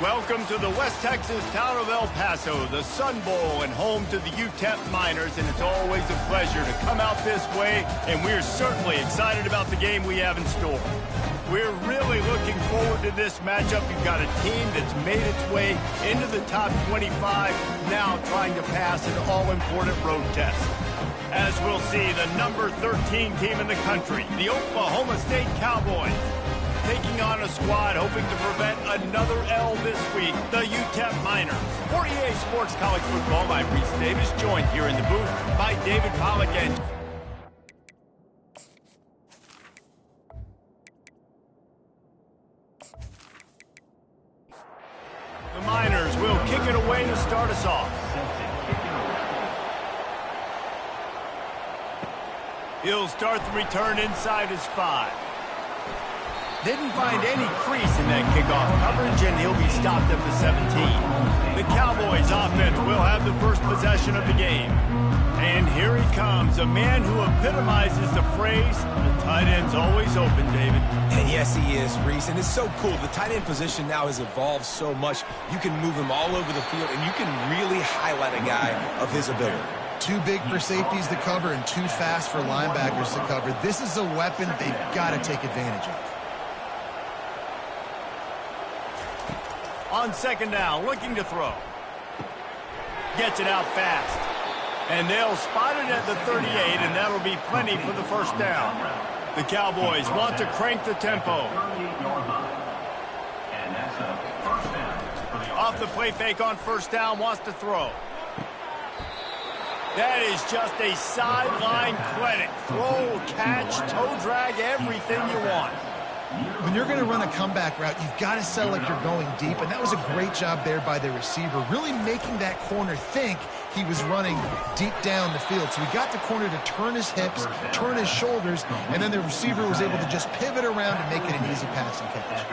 Welcome to the West Texas town of El Paso, the Sun Bowl and home to the UTEP Miners, and it's always a pleasure to come out this way, and we're certainly excited about the game we have in store. We're really looking forward to this matchup. You've got a team that's made its way into the top 25, now trying to pass an all-important road test. As we'll see, the number 13 team in the country, the Oklahoma State Cowboys, taking on a squad hoping to prevent another L this week, the UTEP Miners. For EA Sports College Football, I'm Reese Davis, joined here in the booth by David Pollack and the Miners will kick it away to start us off. He'll start the return inside his 5. Didn't find any crease in that kickoff coverage, and he'll be stopped at the 17. The Cowboys offense will have the first possession of the game. And here he comes, a man who epitomizes the phrase, the tight end's always open, David. And yes, he is, Reese, and it's so cool. The tight end position now has evolved so much. You can move him all over the field, and you can really highlight a guy of his ability. Too big for safeties to cover and too fast for linebackers to cover. This is a weapon they've got to take advantage of. On second down, looking to throw. Gets it out fast. And they'll spot it at the 38, and that'll be plenty for the first down. The Cowboys want to crank the tempo. Off the play fake on first down, wants to throw. That is just a sideline clinic. Throw, catch, toe drag, everything you want. When you're going to run a comeback route, you've got to sell like you're going deep, and that was a great job there by the receiver, really making that corner think he was running deep down the field. So he got the corner to turn his hips, turn his shoulders, and then the receiver was able to just pivot around and make it an easy pass and catch.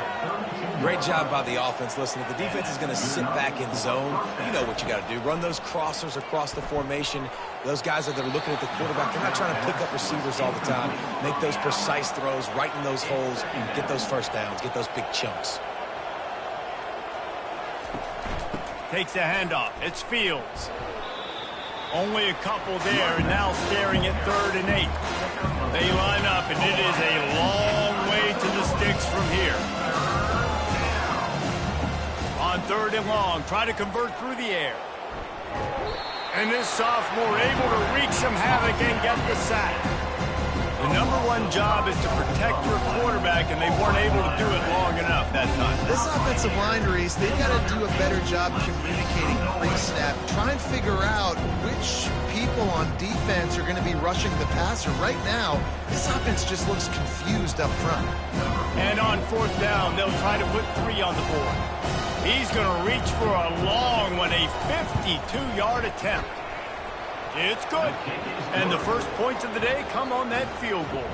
Great job by the offense. Listen, if the defense is going to sit back in zone, you know what you got to do. Run those crossers across the formation. Those guys that are looking at the quarterback, they're not trying to pick up receivers all the time. Make those precise throws, right in those holes, get those first downs, get those big chunks. Takes a handoff. It's Fields. Only a couple there, and now staring at 3rd and 8. They line up, and it is a long way to the sticks from here. On 3rd and long, try to convert through the air. And this sophomore able to wreak some havoc and get the sack. The number one job is to protect your quarterback, and they weren't able to do it long enough that time. This offensive line, Reese, they've got to do a better job communicating pre-snap. Try and figure out which people on defense are going to be rushing the passer. Right now, this offense just looks confused up front. And on 4th down, they'll try to put 3 on the board. He's going to reach for a long one, a 52-yard attempt. It's good. And the first points of the day come on that field goal.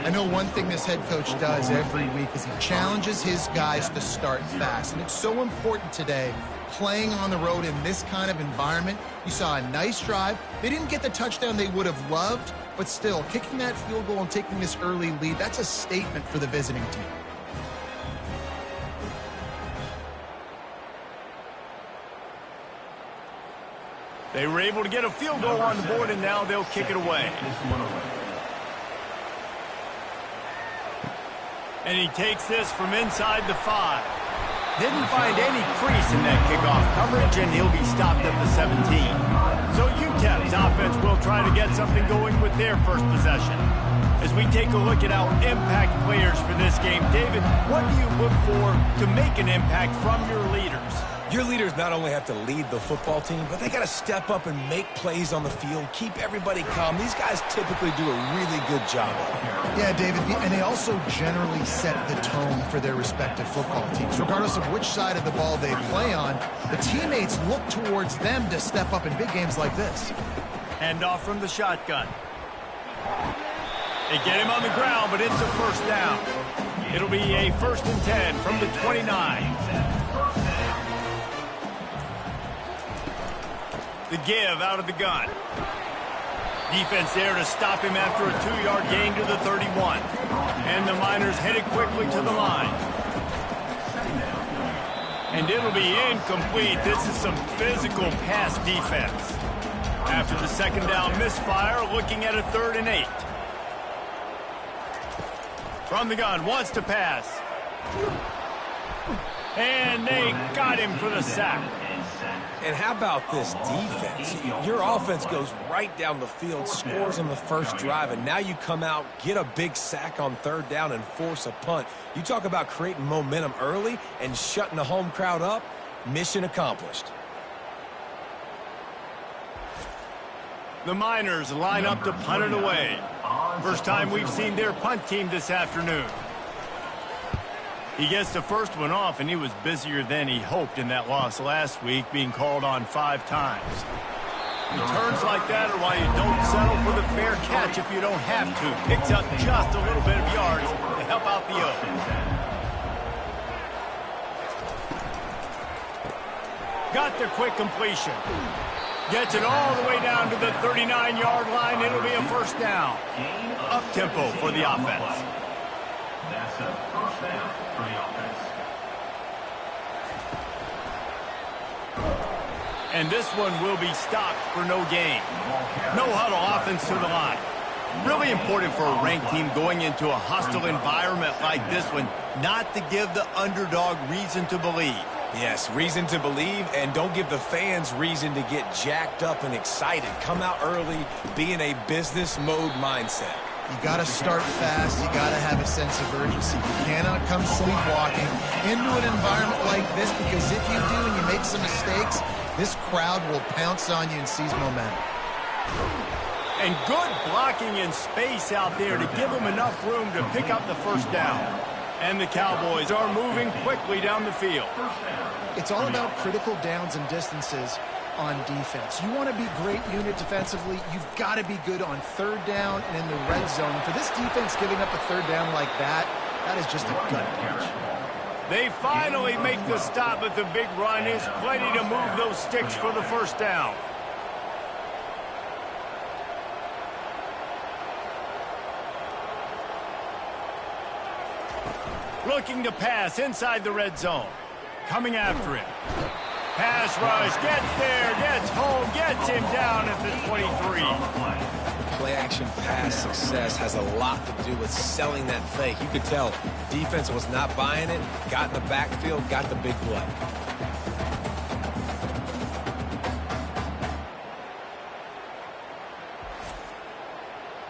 I know one thing this head coach does every week is he challenges his guys to start fast. And it's so important today, playing on the road in this kind of environment. You saw a nice drive. They didn't get the touchdown they would have loved, but still, kicking that field goal and taking this early lead, that's a statement for the visiting team. They were able to get a field goal on the board, and now they'll kick it away. And he takes this from inside the 5. Didn't find any crease in that kickoff coverage, and he'll be stopped at the 17. So UTEP's offense will try to get something going with their first possession. As we take a look at our impact players for this game, David, what do you look for to make an impact from your leaders? Your leaders not only have to lead the football team, but they got to step up and make plays on the field, keep everybody calm. These guys typically do a really good job of it. Yeah, David, and they also generally set the tone for their respective football teams. Regardless of which side of the ball they play on, the teammates look towards them to step up in big games like this. Hand off from the shotgun. They get him on the ground, but it's a first down. It'll be a 1st and 10 from the 29. The give out of the gun. Defense there to stop him after a 2-yard gain to the 31. And the Miners headed quickly to the line. And it'll be incomplete. This is some physical pass defense. After the second down misfire, looking at a 3rd and 8. From the gun, wants to pass. And they got him for the sack. And how about this defense? Your offense goes right down the field, scores on the first drive, and now you come out, get a big sack on 3rd down, and force a punt. You talk about creating momentum early and shutting the home crowd up. Mission accomplished. The Miners line up to punt it away. First time we've seen their punt team this afternoon. He gets the first one off, and he was busier than he hoped in that loss last week, being called on 5 times. Returns like that are why you don't settle for the fair catch if you don't have to. Picks up just a little bit of yards to help out the O. Got the quick completion. Gets it all the way down to the 39-yard line. It'll be a first down. Up-tempo for the offense. That's a first down for the offense. And this one will be stopped for no gain. No huddle offense to the line. Really important for a ranked team going into a hostile environment like this one, not to give the underdog reason to believe. Yes, reason to believe, and don't give the fans reason to get jacked up and excited. Come out early, be in a business mode mindset. You got to start fast. You got to have a sense of urgency. You cannot come sleepwalking into an environment like this, because if you do and you make some mistakes, this crowd will pounce on you and seize momentum. And good blocking in space out there to give them enough room to pick up the first down. And the Cowboys are moving quickly down the field. It's all about critical downs and distances on defense. You want to be great unit defensively, you've got to be good on 3rd down and in the red zone. For this defense giving up a 3rd down like that, that is just a gut punch. They finally make the stop, but the big run is plenty to move those sticks for the first down. Looking to pass inside the red zone. Coming after him. Pass rush, gets there, gets home, gets him down at the 23. Play action pass success has a lot to do with selling that fake. You could tell defense was not buying it, got in the backfield, got the big play.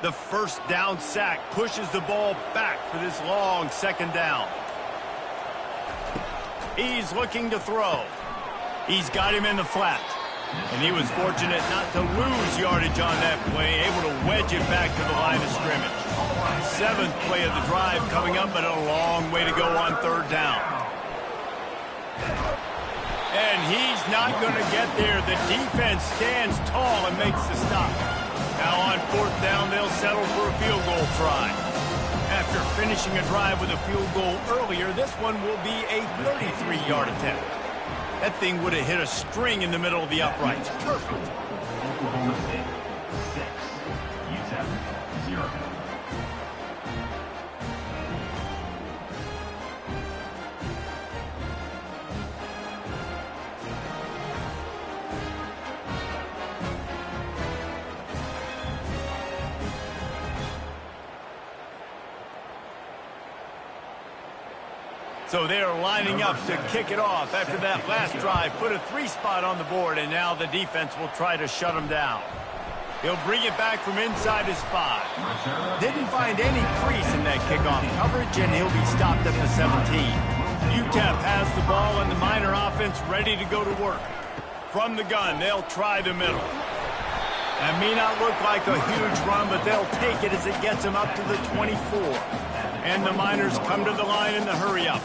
The first down sack pushes the ball back for this long second down. He's looking to throw. He's got him in the flat. And he was fortunate not to lose yardage on that play, able to wedge it back to the line of scrimmage. 7th play of the drive coming up, but a long way to go on 3rd down. And he's not going to get there. The defense stands tall and makes the stop. Now on 4th down, they'll settle for a field goal try. After finishing a drive with a field goal earlier, this one will be a 33-yard attempt. That thing would have hit a string in the middle of the uprights. Perfect. Oklahoma State 6, UTEP 0. So they are lining up to kick it off after that last drive. Put a 3-spot on the board, and now the defense will try to shut him down. He'll bring it back from inside his 5. Didn't find any crease in that kickoff coverage, and he'll be stopped at the 17. UTEP has the ball, and the Miner offense ready to go to work. From the gun, they'll try the middle. That may not look like a huge run, but they'll take it as it gets them up to the 24. And the Miners come to the line in the hurry-up.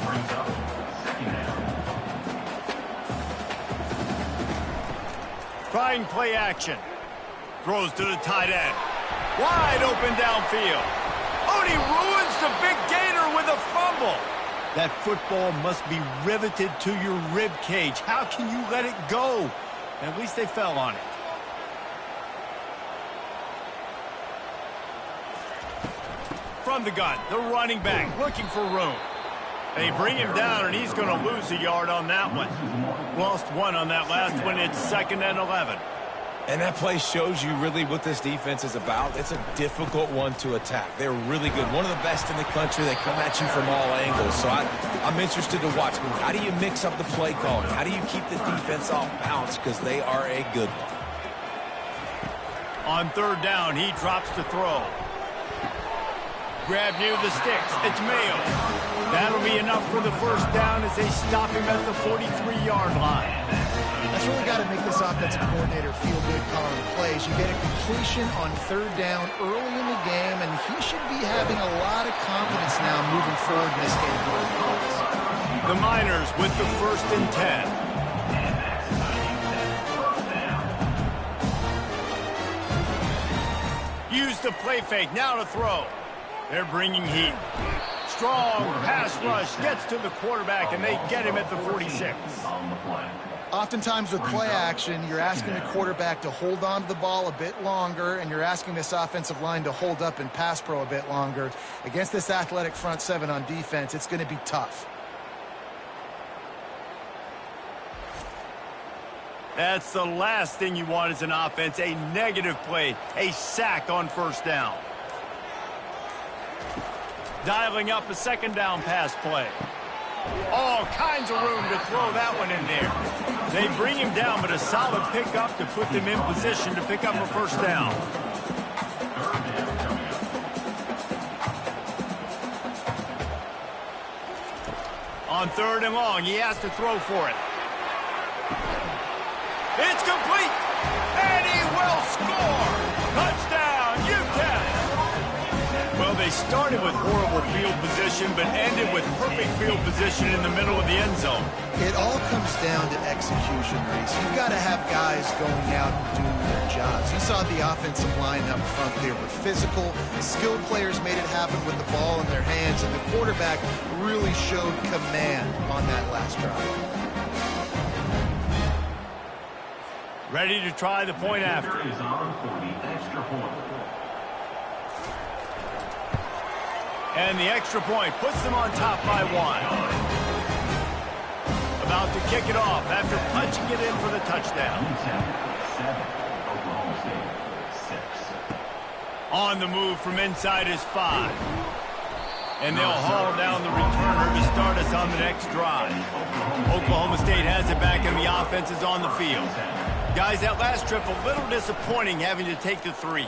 Trying play action. Throws to the tight end. Wide open downfield. Oh, and he ruins the big gainer with a fumble. That football must be riveted to your rib cage. How can you let it go? At least they fell on it. From the gun, the running back looking for room. They bring him down, and he's going to lose a yard on that one. Lost one on that last one. It's 2nd and 11. And that play shows you really what this defense is about. It's a difficult one to attack. They're really good. One of the best in the country. They come at you from all angles. So I'm interested to watch. How do you mix up the play calling? How do you keep the defense off balance? Because they are a good one. On 3rd down, he drops to throw. Grab near the sticks. It's Mayo. That'll be enough for the 1st down as they stop him at the 43-yard line. That's really got to make this offensive coordinator feel good calling plays. You get a completion on 3rd down early in the game, and he should be having a lot of confidence now moving forward in this game. The Miners with the 1st and 10. Use the play fake, now to throw. They're bringing heat. Strong pass rush gets to the quarterback, and they get him at the 46. Oftentimes with play action, you're asking the quarterback to hold on to the ball a bit longer, and you're asking this offensive line to hold up in pass pro a bit longer. Against this athletic front 7 on defense, it's going to be tough. That's the last thing you want as an offense, a negative play, a sack on 1st down. Dialing up a 2nd down pass play. All kinds of room to throw that one in there. They bring him down, but a solid pickup to put them in position to pick up a 1st down. On 3rd and long, he has to throw for it. It's complete, and he will score. Touchdown, UTEP. Well, they started with horrible field position, but ended with perfect field position in the middle of the end zone. It all comes down to execution, Reese. You've got to have guys going out and doing their jobs. You saw the offensive line up front. They were physical. Skilled players made it happen with the ball in their hands, and the quarterback really showed command on that last drive. Ready to try the point after. And the extra point puts them on top by 1. About to kick it off after punching it in for the touchdown. On the move from inside is 5. And they'll haul down the returner to start us on the next drive. Oklahoma State has it back, and the offense is on the field. Guys, that last trip a little disappointing having to take the 3.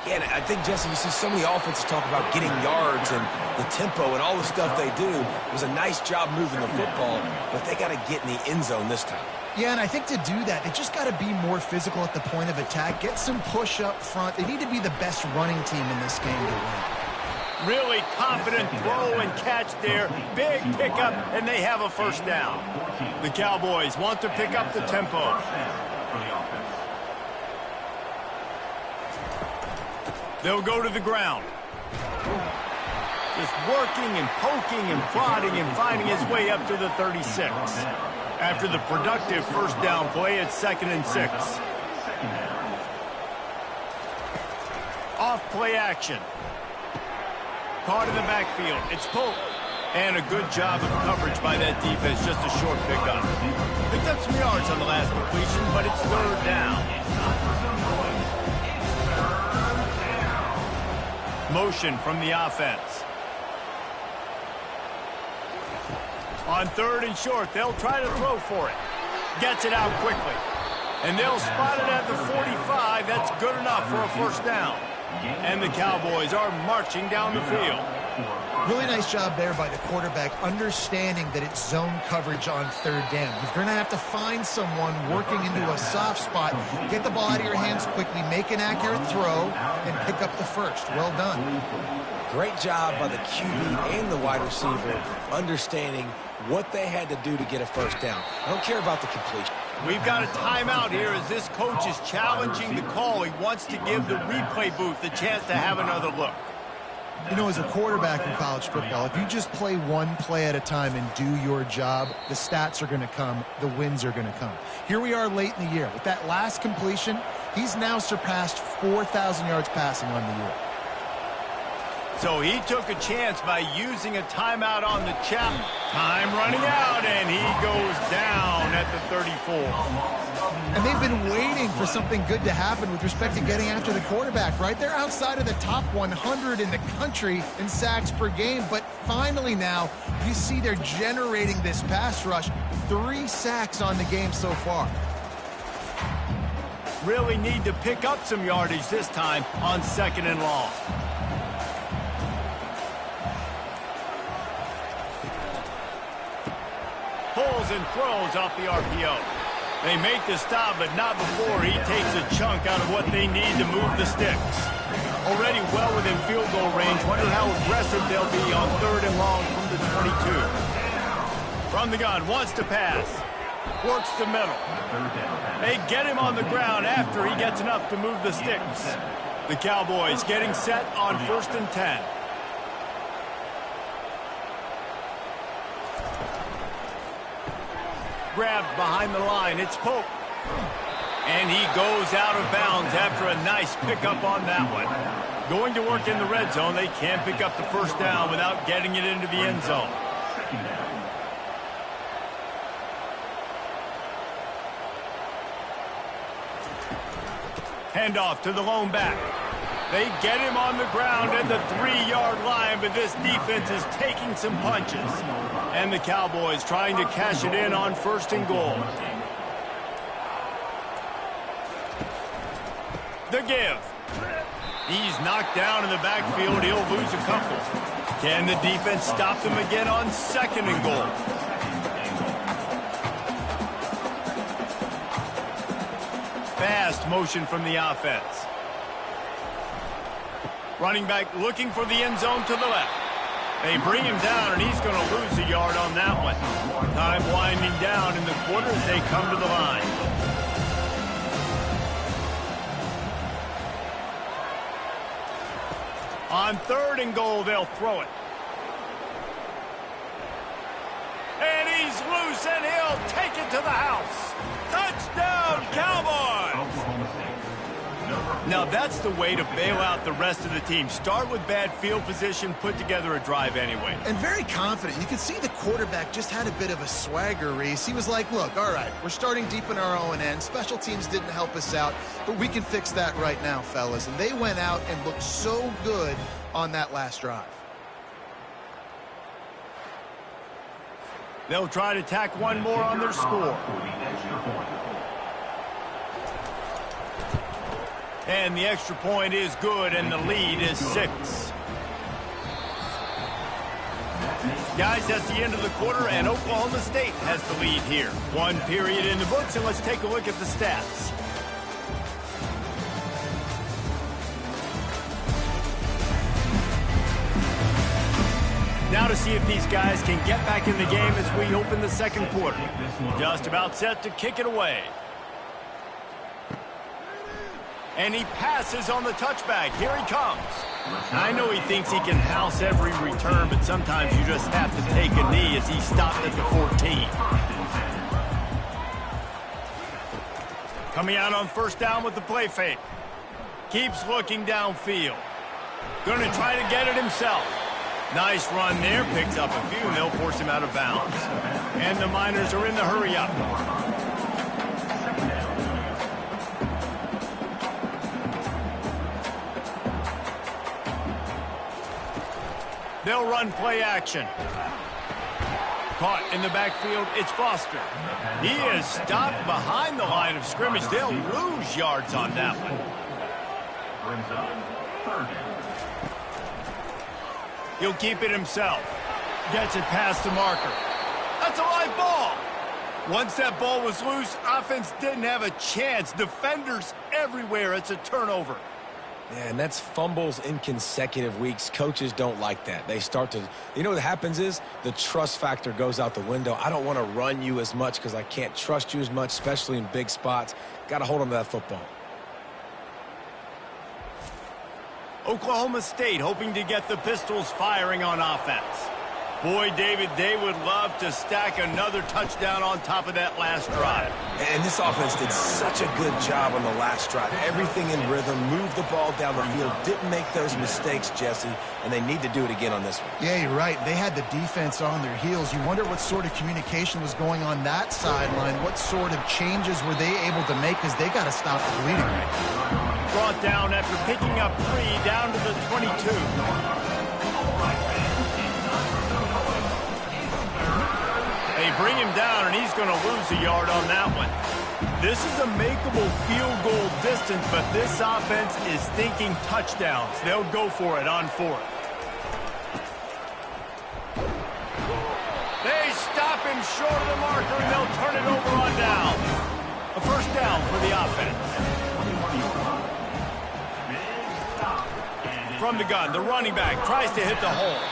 Yeah, and I think, Jesse, you see so many offenses talk about getting yards and the tempo and all the stuff they do. It was a nice job moving the football, but they got to get in the end zone this time. Yeah, and I think to do that, they just got to be more physical at the point of attack, get some push up front. They need to be the best running team in this game to win. Really confident throw and catch there. Big pickup, and they have a 1st down. The Cowboys want to pick up the tempo. They'll go to the ground. Just working and poking and prodding and finding his way up to the 36. After the productive 1st down play, it's 2nd and 6. Off play action. Caught in the backfield. It's Pope. And a good job of coverage by that defense. Just a short pickup. Picked up some yards on the last completion, but it's 3rd down. Motion from the offense. On 3rd and short, they'll try to throw for it. Gets it out quickly. And they'll spot it at the 45. That's good enough for a 1st down. And the Cowboys are marching down the field. Really nice job there by the quarterback, understanding that it's zone coverage on 3rd down. You're going to have to find someone working into a soft spot, get the ball out of your hands quickly, make an accurate throw, and pick up the 1st. Well done. Great job by the QB and the wide receiver understanding what they had to do to get a 1st down. I don't care about the completion. We've got a timeout here as this coach is challenging the call. He wants to give the replay booth the chance to have another look. You know, as a quarterback in college football, if you just play one play at a time and do your job, the stats are going to come, the wins are going to come. Here we are late in the year. With that last completion, he's now surpassed 4,000 yards passing on the year. So he took a chance by using a timeout on the chap. Time running out, and he goes down at the 34. And they've been waiting for something good to happen with respect to getting after the quarterback, right? They're outside of the top 100 in the country in sacks per game, but finally now you see they're generating this pass rush. 3 sacks on the game so far. Really need to pick up some yardage this time on 2nd and long. Pulls and throws off the RPO. They make the stop, but not before he takes a chunk out of what they need to move the sticks. Already well within field goal range. Wonder how aggressive they'll be on 3rd and long from the 22. From the gun, wants to pass. Works the middle. They get him on the ground after he gets enough to move the sticks. The Cowboys getting set on 1st and 10. Grabbed behind the line. It's Pope. And he goes out of bounds after a nice pickup on that one. Going to work in the red zone. They can't pick up the 1st down without getting it into the end zone. Handoff to the lone back. They get him on the ground at the 3-yard line, but this defense is taking some punches. And the Cowboys trying to cash it in on 1st and goal. The give. He's knocked down in the backfield. He'll lose a couple. Can the defense stop them again on 2nd and goal? Fast motion from the offense. Running back looking for the end zone to the left. They bring him down, and he's going to lose a yard on that one. Time winding down in the quarter as they come to the line. On 3rd and goal, they'll throw it. And he's loose, and he'll take it to the house. Touchdown, Cowboys! Now that's the way to bail out the rest of the team. Start with bad field position, put together a drive anyway. And very confident. You can see the quarterback just had a bit of a swagger, Reese. He was like, look, all right, we're starting deep in our own end. Special teams didn't help us out, but we can fix that right now, fellas. And they went out and looked so good on that last drive. They'll try to tack one more on their score. And the extra point is good, and the lead is 6. Guys, that's the end of the quarter, and Oklahoma State has the lead here. 1 period in the books, and let's take a look at the stats. Now to see if these guys can get back in the game as we open the 2nd quarter. Just about set to kick it away. And he passes on the touchback. Here he comes. I know he thinks he can house every return, but sometimes you just have to take a knee as he stopped at the 14. Coming out on 1st down with the play fake. Keeps looking downfield. Going to try to get it himself. Nice run there. Picks up a few, and they'll force him out of bounds. And the Miners are in the hurry-up. They'll run play action. Caught in the backfield, it's Foster. He is stopped behind the line of scrimmage. They'll lose yards on that one. Brings up 3rd down. He'll keep it himself. Gets it past the marker. That's a live ball. Once that ball was loose, offense didn't have a chance. Defenders everywhere. It's a turnover. Yeah, and that's fumbles in consecutive weeks. Coaches don't like that. They start to, you know what happens is the trust factor goes out the window. I don't want to run you as much because I can't trust you as much, especially in big spots. Got to hold on to that football. Oklahoma State hoping to get the Pistols firing on offense. Boy, David, they would love to stack another touchdown on top of that last drive. And this offense did such a good job on the last drive. Everything in rhythm, moved the ball down the field, didn't make those mistakes, Jesse, and they need to do it again on this one. Yeah, you're right. They had the defense on their heels. You wonder what sort of communication was going on that sideline. What sort of changes were they able to make, because they got to stop the bleeding right. Brought down after picking up 3 down to the 22. They bring him down, and he's going to lose a yard on that one. This is a makeable field goal distance, but this offense is thinking touchdowns. They'll go for it on 4th. They stop him short of the marker, and they'll turn it over on down. A first down for the offense. From the gun, the running back tries to hit the hole.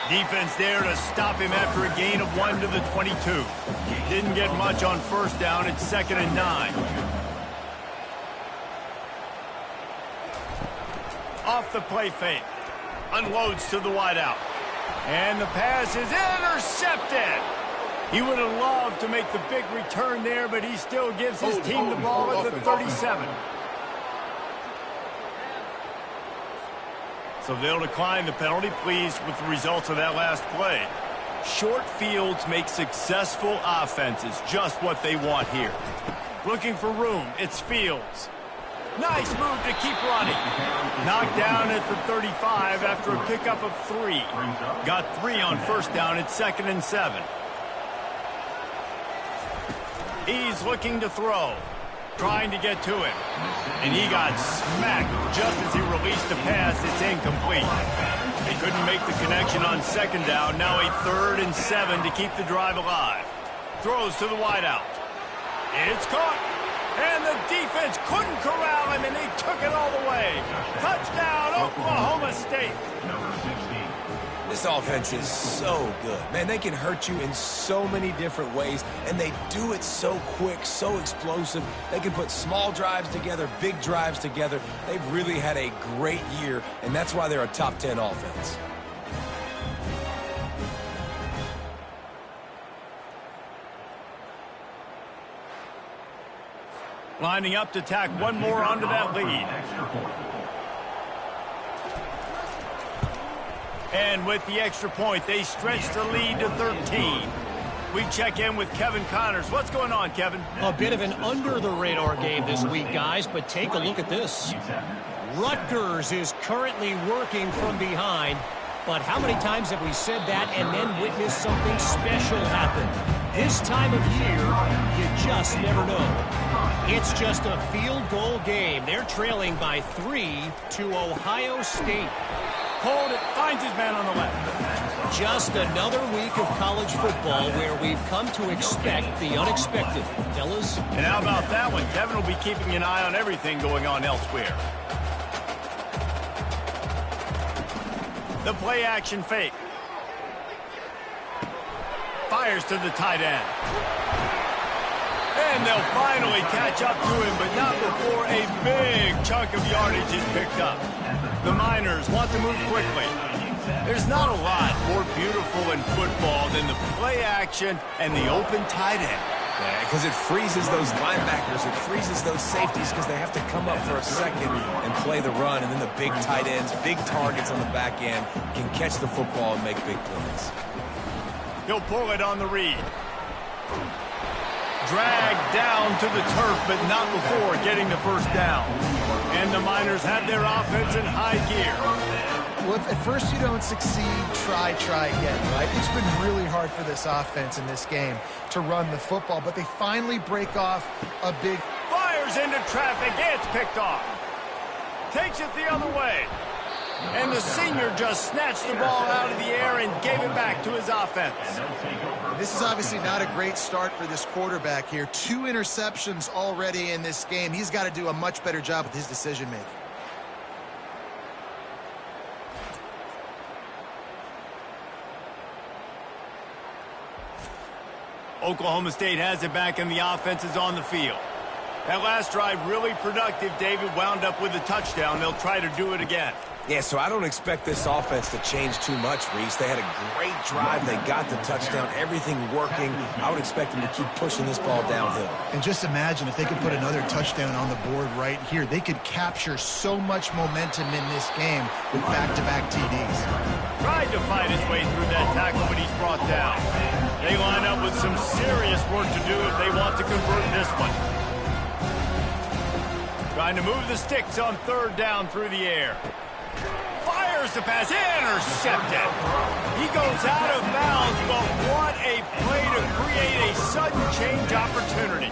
Defense there to stop him after a gain of 1 to the 22. Didn't get much on first down. It's 2nd and 9. Off the play fake. Unloads to the wideout. And the pass is intercepted. He would have loved to make the big return there, but he still gives his team the ball at the 37. So they'll decline the penalty, pleased with the results of that last play. Short fields make successful offenses just what they want here. Looking for room, it's Fields. Nice move to keep running. Knocked down at the 35 after a pickup of 3. Got 3 on first down at 2nd and 7. He's looking to throw. Trying to get to him. And he got smacked just as he released the pass. It's incomplete. They couldn't make the connection on 2nd down. Now a 3rd and 7 to keep the drive alive. Throws to the wideout. It's caught. And the defense couldn't corral him, and they took it all the way. Touchdown, Oklahoma State. This offense is so good. Man, they can hurt you in so many different ways, and they do it so quick, so explosive. They can put small drives together, big drives together. They've really had a great year, and that's why they're a top 10 offense. Lining up to tack one more onto that lead. And with the extra point, they stretch the lead to 13. We check in with Kevin Connors. What's going on, Kevin? A bit of an under-the-radar game this week, guys, but take a look at this. Rutgers is currently working from behind, but how many times have we said that and then witnessed something special happen? This time of year, you just never know. It's just a field goal game. They're trailing by 3 to Ohio State. Hold it, finds his man on the left. Just another week of college football where we've come to expect the unexpected. Fellas? And how about that one? Kevin will be keeping an eye on everything going on elsewhere. The play action fake. Fires to the tight end. And they'll finally catch up to him, but not before a big chunk of yardage is picked up. The Miners want to move quickly. There's not a lot more beautiful in football than the play action and the open tight end. Yeah, because it freezes those linebackers. It freezes those safeties because they have to come up for a second and play the run. And then the big tight ends, big targets on the back end can catch the football and make big plays. He'll pull it on the read. Dragged down to the turf, but not before getting the first down. And the Miners have their offense in high gear. Well, if at first you don't succeed, try again, right? It's been really hard for this offense in this game to run the football, but they finally break off a big... Fires into traffic. It's picked off. Takes it the other way. And the senior just snatched the ball out of the air and gave it back to his offense. This is obviously not a great start for this quarterback here. 2 interceptions already in this game. He's got to do a much better job with his decision-making. Oklahoma State has it back, and the offense is on the field. That last drive really productive. David wound up with a touchdown. They'll try to do it again. Yeah, so I don't expect this offense to change too much, Reese. They had a great drive. They got the touchdown, everything working. I would expect them to keep pushing this ball downhill. And just imagine if they could put another touchdown on the board right here. They could capture so much momentum in this game with back-to-back TDs. Tried to fight his way through that tackle, but he's brought down. They line up with some serious work to do if they want to convert this one. Trying to move the sticks on third down through the air. Fires the pass, intercepted. He goes out of bounds, but what a play to create a sudden change opportunity.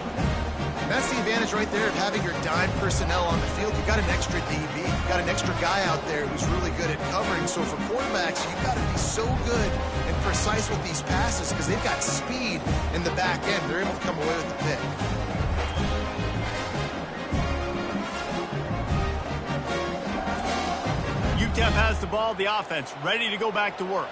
And that's the advantage right there of having your dime personnel on the field. You've got an extra DB. You've got an extra guy out there who's really good at covering. So for quarterbacks, you've got to be so good and precise with these passes because they've got speed in the back end. They're able to come away with the pick. UTEP has the ball, the offense ready to go back to work.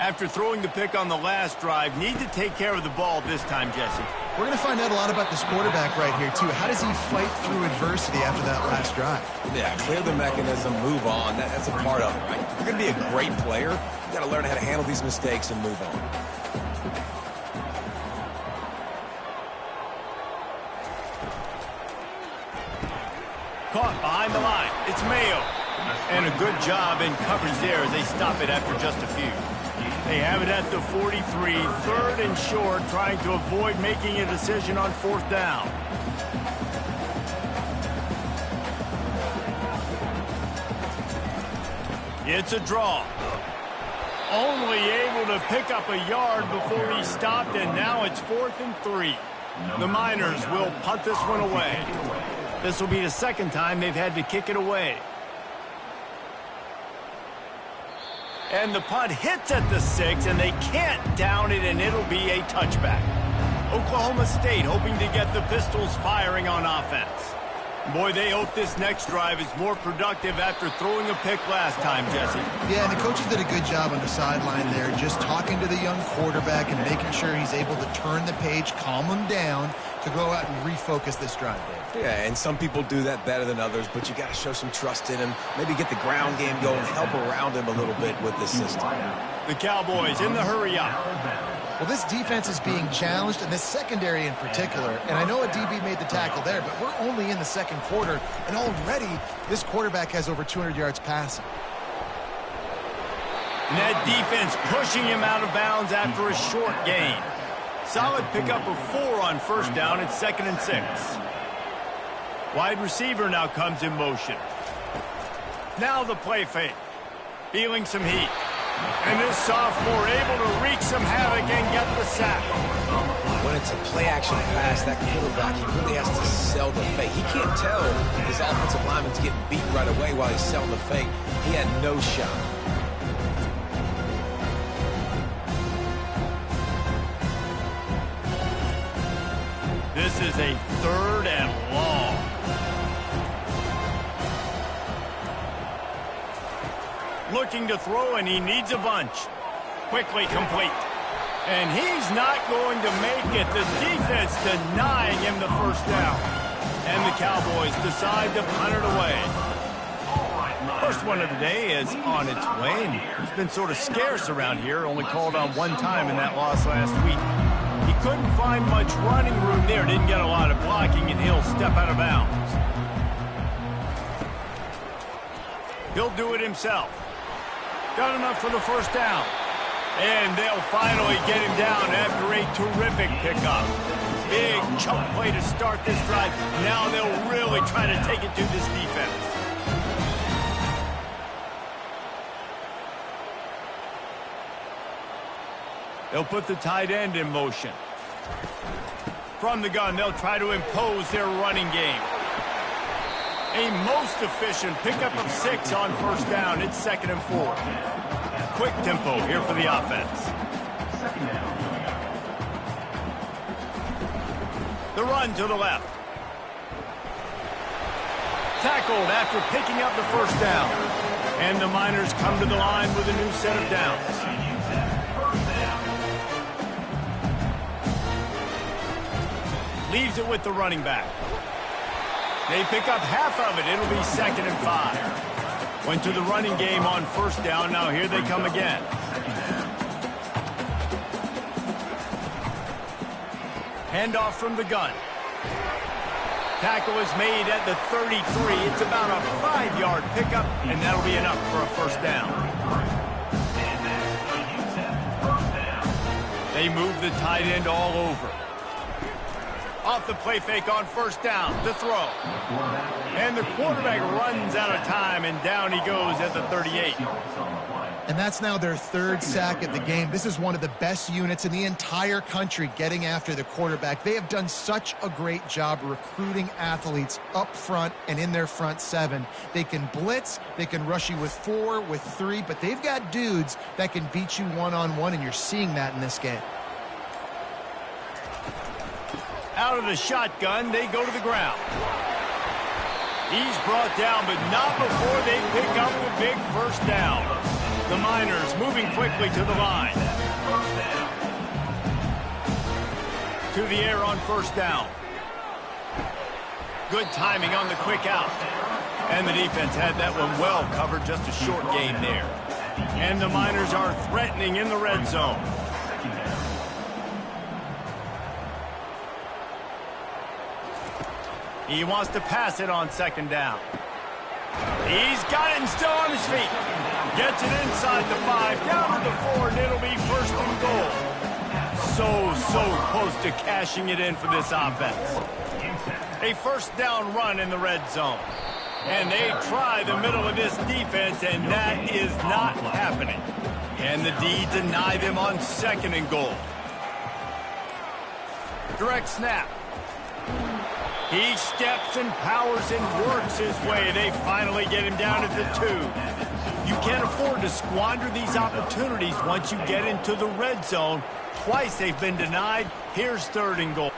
After throwing the pick on the last drive, need to take care of the ball this time, Jesse. We're going to find out a lot about this quarterback right here, too. How does he fight through adversity after that last drive? Yeah, clear the mechanism, move on. That's a part of it, right? If you're going to be a great player, you got to learn how to handle these mistakes and move on. Caught behind the line. It's Mayo. And a good job in coverage there as they stop it after just a few. They have it at the 43, third and short, trying to avoid making a decision on fourth down. It's a draw. Only able to pick up a yard before he stopped, and now it's 4th and 3. The Miners will punt this one away. This will be the second time they've had to kick it away. And the punt hits at the 6, and they can't down it, and it'll be a touchback. Oklahoma State hoping to get the Pistols firing on offense. Boy, they hope this next drive is more productive after throwing a pick last time, Jesse. Yeah, and the coaches did a good job on the sideline there, just talking to the young quarterback and making sure he's able to turn the page, calm him down, to go out and refocus this drive, Dave. Yeah, and some people do that better than others, but you got to show some trust in him. Maybe get the ground game going, help around him a little bit with this system. The Cowboys in the hurry up. Well, this defense is being challenged, and this secondary in particular. And I know a DB made the tackle there, but we're only in the second quarter, and already this quarterback has over 200 yards passing. And that defense pushing him out of bounds after a short gain. Solid pickup of 4 on first down. It's 2nd and 6. Wide receiver now comes in motion. Now the play fake. Feeling some heat. And this sophomore able to wreak some havoc and get the sack. When it's a play-action pass, that quarterback, he really has to sell the fake. He can't tell his offensive lineman's getting beat right away while he's selling the fake. He had no shot. This is a 3rd and long. Looking to throw, and he needs a bunch. Quickly complete. And he's not going to make it. The defense denying him the first down. And the Cowboys decide to punt it away. First one of the day is on its way, and it's been sort of scarce around here. Only called on one time in that loss last week. He couldn't find much running room there. Didn't get a lot of blocking, and he'll step out of bounds. He'll do it himself. Got enough for the first down. And they'll finally get him down after a terrific pickup. Big chunk play to start this drive. Now they'll really try to take it to this defense. They'll put the tight end in motion. From the gun, they'll try to impose their running game. A most efficient pickup of 6 on first down. It's 2nd and 4. Quick tempo here for the offense. The run to the left. Tackled after picking up the first down. And the Miners come to the line with a new set of downs. Leaves it with the running back. They pick up half of it. It'll be 2nd and 5. Went to the running game on 1st down. Now here they come again. Handoff from the gun. Tackle is made at the 33. It's about a 5-yard pickup, and that'll be enough for a 1st down. They move the tight end all over. Off the play fake on 1st down. The throw. And the quarterback runs out of time, and down he goes at the 38. And that's now their 3rd sack of the game. This is one of the best units in the entire country getting after the quarterback. They have done such a great job recruiting athletes up front and in their front 7. They can blitz, they can rush you with 4, with 3, but they've got dudes that can beat you one-on-one, and you're seeing that in this game. Out of the shotgun, they go to the ground. He's brought down, but not before they pick up the big 1st down. The Miners moving quickly to the line. To the air on 1st down. Good timing on the quick out. And the defense had that one well covered, just a short gain there. And the Miners are threatening in the red zone. He wants to pass it on 2nd down. He's got it and still on his feet. Gets it inside the 5, down to the 4, and it'll be 1st and goal. So close to cashing it in for this offense. A 1st down run in the red zone. And they try the middle of this defense, and that is not happening. And the D deny them on 2nd and goal. Direct snap. He steps and powers and works his way. They finally get him down at the 2. You can't afford to squander these opportunities once you get into the red zone. Twice they've been denied. Here's 3rd and goal.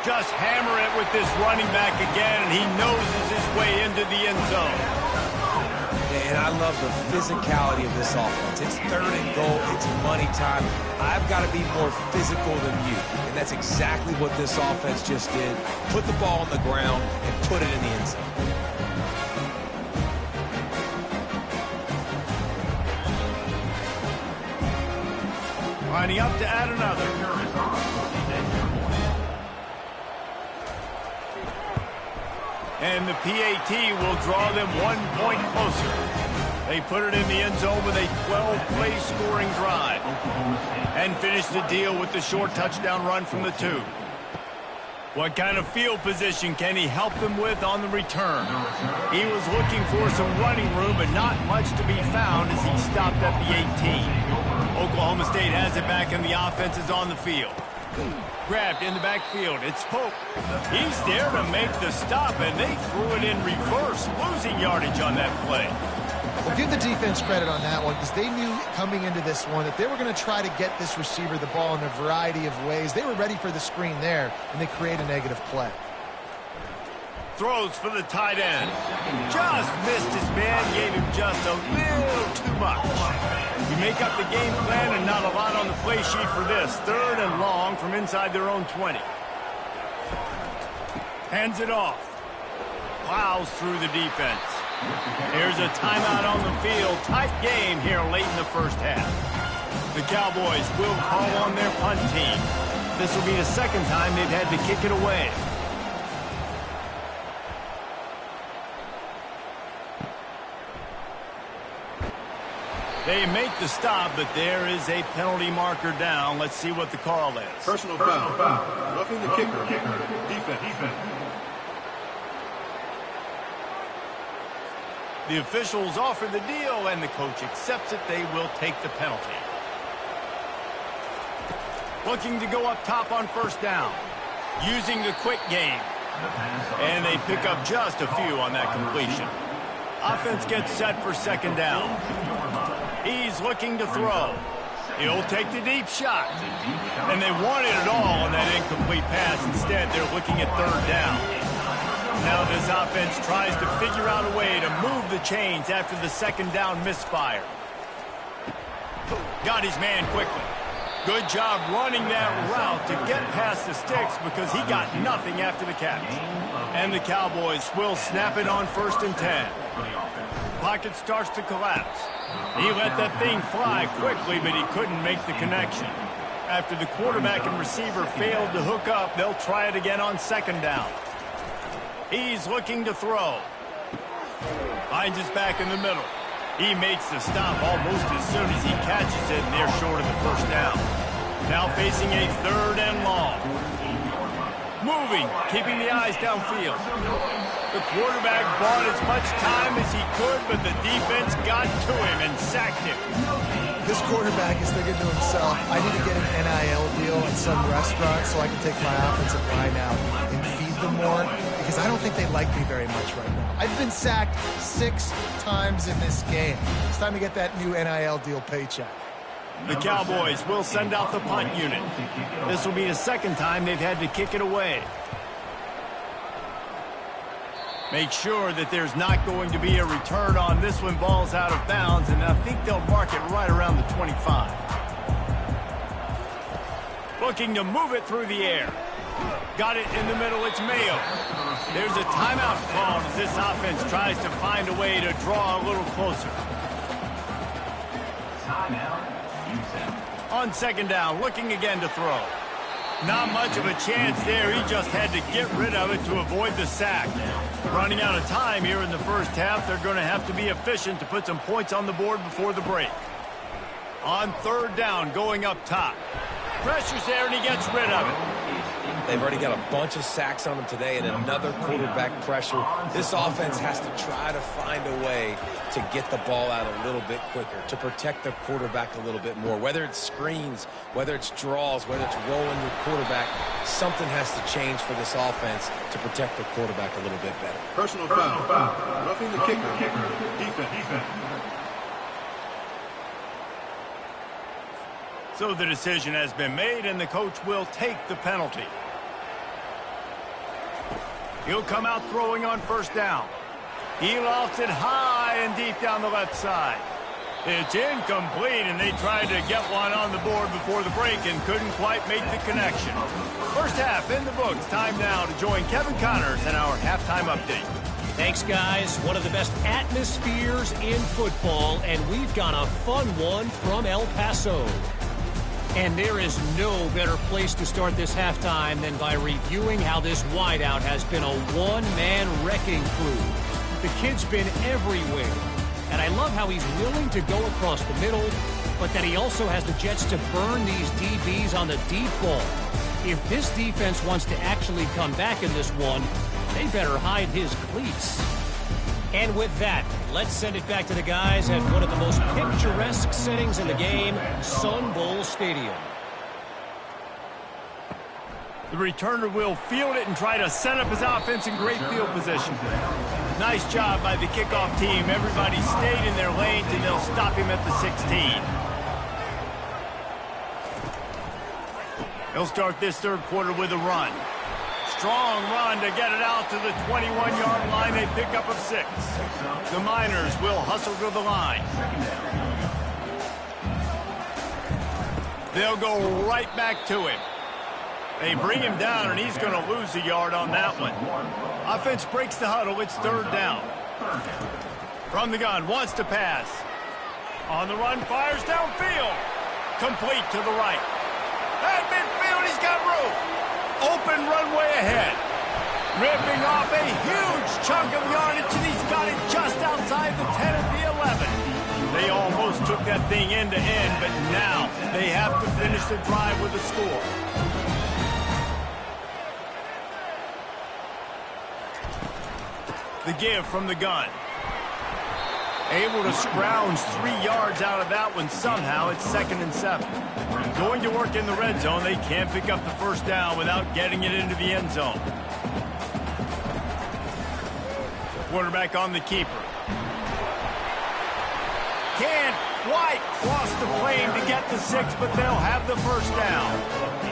Just hammer it with this running back again, and he noses his way into the end zone. And I love the physicality of this offense. It's 3rd and goal. It's money time. I've got to be more physical than you. And that's exactly what this offense just did. Put the ball on the ground and put it in the end zone. Lining up to add another. And the PAT will draw them 1 point closer. They put it in the end zone with a 12-play scoring drive. And finish the deal with the short touchdown run from the 2. What kind of field position can he help them with on the return? He was looking for some running room, but not much to be found as he stopped at the 18. Oklahoma State has it back, and the offense is on the field. Grabbed in the backfield. It's Pope. He's there to make the stop, and they threw it in reverse, losing yardage on that play. Well, give the defense credit on that one, because they knew coming into this one that they were going to try to get this receiver the ball in a variety of ways. They were ready for the screen there, and they create a negative play. Throws for the tight end. Just missed his man, gave him just a little too much. You make up the game plan, and not a lot on the play sheet for this. 3rd and long from inside their own 20. Hands it off. Plows through the defense. Here's a timeout on the field. Tight game here late in the 1st half. The Cowboys will call on their punt team. This will be the 2nd time they've had to kick it away. They make the stop, but there is a penalty marker down. Let's see what the call is. Personal foul. Roughing the kicker. Defense. The officials offer the deal, and the coach accepts it. They will take the penalty. Looking to go up top on 1st down. Using the quick game. And they pick up just a few on that completion. Offense gets set for 2nd down. He's looking to throw. He'll take the deep shot. And they wanted it all on that incomplete pass. Instead, they're looking at 3rd down. Now this offense tries to figure out a way to move the chains after the 2nd down misfire. Got his man quickly. Good job running that route to get past the sticks because he got nothing after the catch. And the Cowboys will snap it on 1st and 10. Pocket starts to collapse. He let that thing fly quickly, but he couldn't make the connection. After the quarterback and receiver failed to hook up, they'll try it again on 2nd down. He's looking to throw. Finds his back in the middle. He makes the stop almost as soon as he catches it, and they're short of the 1st down. Now facing a 3rd and long. Moving, keeping the eyes downfield. The quarterback bought as much time as he could, but the defense got to him and sacked him. This quarterback is thinking to himself, I need to get an NIL deal at some restaurant so I can take my offensive line out and feed them more, because I don't think they like me very much right now. I've been sacked 6 times in this game. It's time to get that new NIL deal paycheck. The Cowboys will send out the punt unit. This will be the 2nd time they've had to kick it away. Make sure that there's not going to be a return on this when ball's out of bounds, and I think they'll mark it right around the 25. Looking to move it through the air. Got it in the middle, it's Mayo. There's a timeout called as this offense tries to find a way to draw a little closer. On 2nd down, looking again to throw. Not much of a chance there. He just had to get rid of it to avoid the sack. Running out of time here in the 1st half, they're going to have to be efficient to put some points on the board before the break. On 3rd down, going up top. Pressure's there, and he gets rid of it. They've already got a bunch of sacks on them today and another quarterback pressure. This offense has to try to find a way to get the ball out a little bit quicker, to protect their quarterback a little bit more. Whether it's screens, whether it's draws, whether it's rolling your quarterback, something has to change for this offense to protect the quarterback a little bit better. Personal foul. Roughing the kicker. Defense. So the decision has been made, and the coach will take the penalty. He'll come out throwing on 1st down. He lofts it high and deep down the left side. It's incomplete, and they tried to get one on the board before the break and couldn't quite make the connection. 1st half in the books. Time now to join Kevin Connors in our halftime update. Thanks, guys. One of the best atmospheres in football, and we've got a fun one from El Paso. And there is no better place to start this halftime than by reviewing how this wideout has been a one-man wrecking crew. The kid's been everywhere, and I love how he's willing to go across the middle, but that he also has the jets to burn these DBs on the deep ball. If this defense wants to actually come back in this one, they better hide his cleats. And with that, let's send it back to the guys at one of the most picturesque settings in the game, Sun Bowl Stadium. The returner will field it and try to set up his offense in great field position. Nice job by the kickoff team. Everybody stayed in their lanes, and they'll stop him at the 16. He'll start this 3rd quarter with a run. Strong run to get it out to the 21-yard line. They pick up of 6. The Miners will hustle to the line. They'll go right back to him. They bring him down, and he's going to lose a yard on that one. Offense breaks the huddle. It's 3rd down. From the gun, wants to pass. On the run, fires downfield. Complete to the right. At midfield, he's got room. Open runway ahead. Ripping off a huge chunk of yardage, and he's got it just outside the 10 at the 11. They almost took that thing end to end, but now they have to finish the drive with a score. The give from the gun. Able to scrounge 3 yards out of that one somehow. It's 2nd and 7. Going to work in the red zone. They can't pick up the 1st down without getting it into the end zone. Quarterback on the keeper. Can't quite cross the plane to get the 6, but they'll have the 1st down.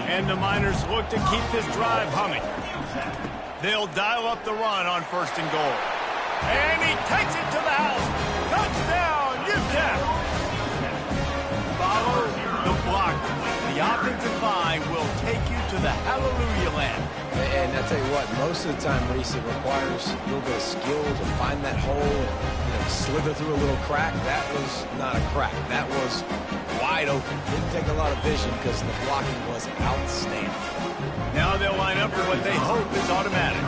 And the Miners look to keep this drive humming. They'll dial up the run on 1st and goal. And he takes it to the house. Touchdown, UTEP. Follow the block. The to the hallelujah land. And I tell you what, most of the time, Reese, it requires a little bit of skill to find that hole and slither through a little crack. That was not a crack. That was wide open. Didn't take a lot of vision because the blocking was outstanding. Now they'll line up for what they hope is automatic.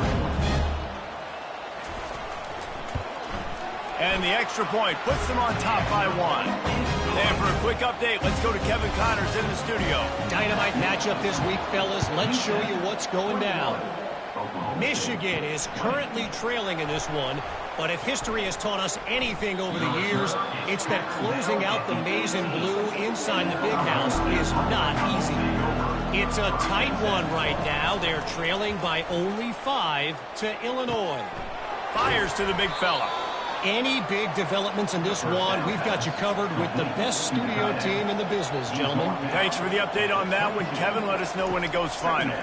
And the extra point puts them on top by 1. And for a quick update, let's go to Kevin Connors in the studio. Dynamite matchup this week, fellas. Let's show you what's going down. Michigan is currently trailing in this one, but if history has taught us anything over the years, it's that closing out the maize and blue inside the big house is not easy. It's a tight one right now. They're trailing by only 5 to Illinois. Fires to the big fella. Any big developments in this one, we've got you covered with the best studio team in the business, gentlemen. Thanks for the update on that one, Kevin. Let us know when it goes final.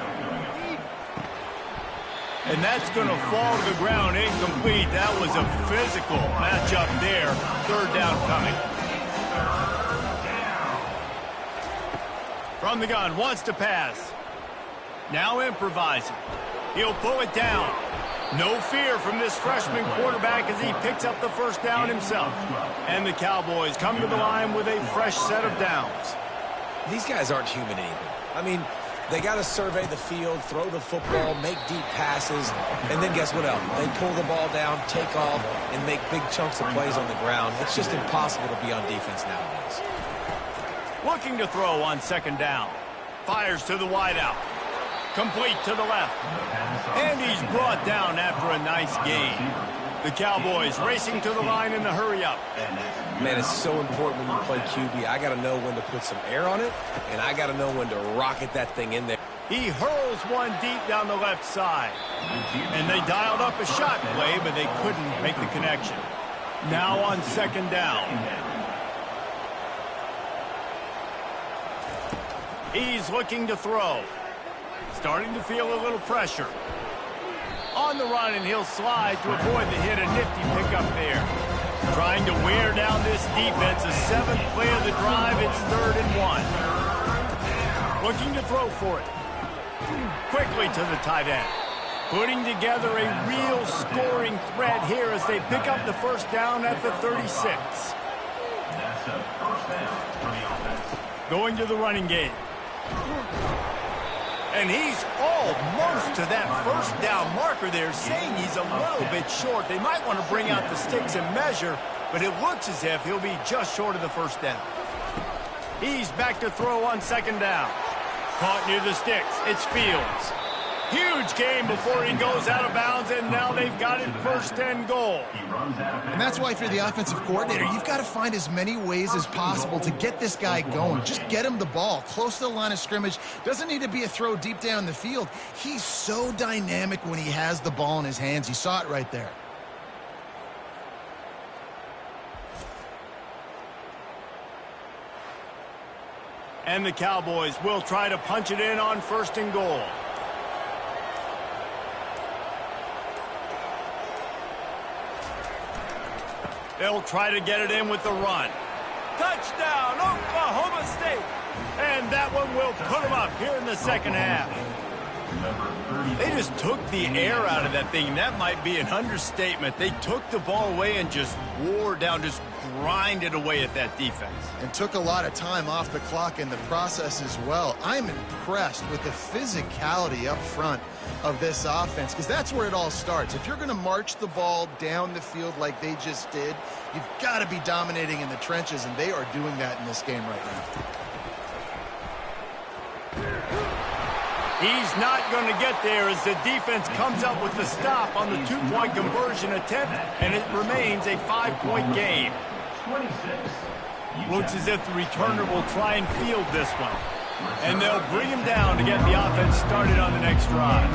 And that's going to fall to the ground incomplete. That was a physical matchup there. Third down coming. From the gun, wants to pass. Now improvising. He'll pull it down. No fear from this freshman quarterback as he picks up the first down himself. And the Cowboys come to the line with a fresh set of downs. These guys aren't human anymore. I mean, they got to survey the field, throw the football, make deep passes, and then guess what else? They pull the ball down, take off, and make big chunks of plays on the ground. It's just impossible to be on defense nowadays. Looking to throw on second down. Fires to the wideout. Complete to the left. And he's brought down after a nice gain. The Cowboys racing to the line in the hurry-up. Man, it's so important when you play QB. I got to know when to put some air on it, and I got to know when to rocket that thing in there. He hurls one deep down the left side. And they dialed up a shot play, but they couldn't make the connection. Now on second down. He's looking to throw. Starting to feel a little pressure. On the run, and he'll slide to avoid the hit. A nifty pickup there. Trying to wear down this defense. The 7th play of the drive. It's 3rd and 1. Looking to throw for it. Quickly to the tight end. Putting together a real scoring threat here as they pick up the first down at the 36. That's a first down for the offense. Going to the running game. And he's almost to that first down marker there, saying he's a little bit short. They might want to bring out the sticks and measure, but it looks as if he'll be just short of the first down. He's back to throw on second down. Caught near the sticks. It's Fields. Huge game before he goes out of bounds, and now they've got it 1st and goal. And that's why if you're the offensive coordinator, you've got to find as many ways as possible to get this guy going. Just get him the ball close to the line of scrimmage. Doesn't need to be a throw deep down the field. He's so dynamic when he has the ball in his hands. You saw it right there. And the Cowboys will try to punch it in on 1st and goal. They'll try to get it in with the run. Touchdown, Oklahoma State. And that one will put them up here in the second half. They just took the air out of that thing. That might be an understatement. They took the ball away and just wore down, just grinded away at that defense. And took a lot of time off the clock in the process as well. I'm impressed with the physicality up front of this offense, because that's where it all starts. If you're going to march the ball down the field like they just did, you've got to be dominating in the trenches, and they are doing that in this game right now. He's not going to get there as the defense comes up with the stop on the 2-point conversion attempt, and it remains a 5-point game. 26. Looks as if the returner will try and field this one. And they'll bring him down to get the offense started on the next drive.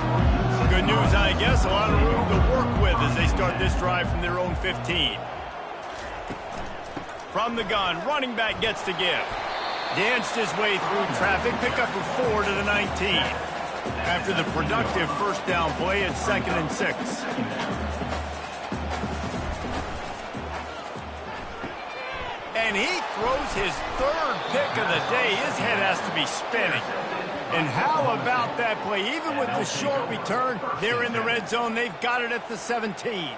Good news, I guess, a lot of room to work with as they start this drive from their own 15. From the gun, running back gets to give. Danced his way through traffic, pick up a 4 to the 19. After the productive first down play, it's 2nd and 6. And he throws his third pick of the day. His head has to be spinning. And how about that play? Even with the short return, they're in the red zone. They've got it at the 17.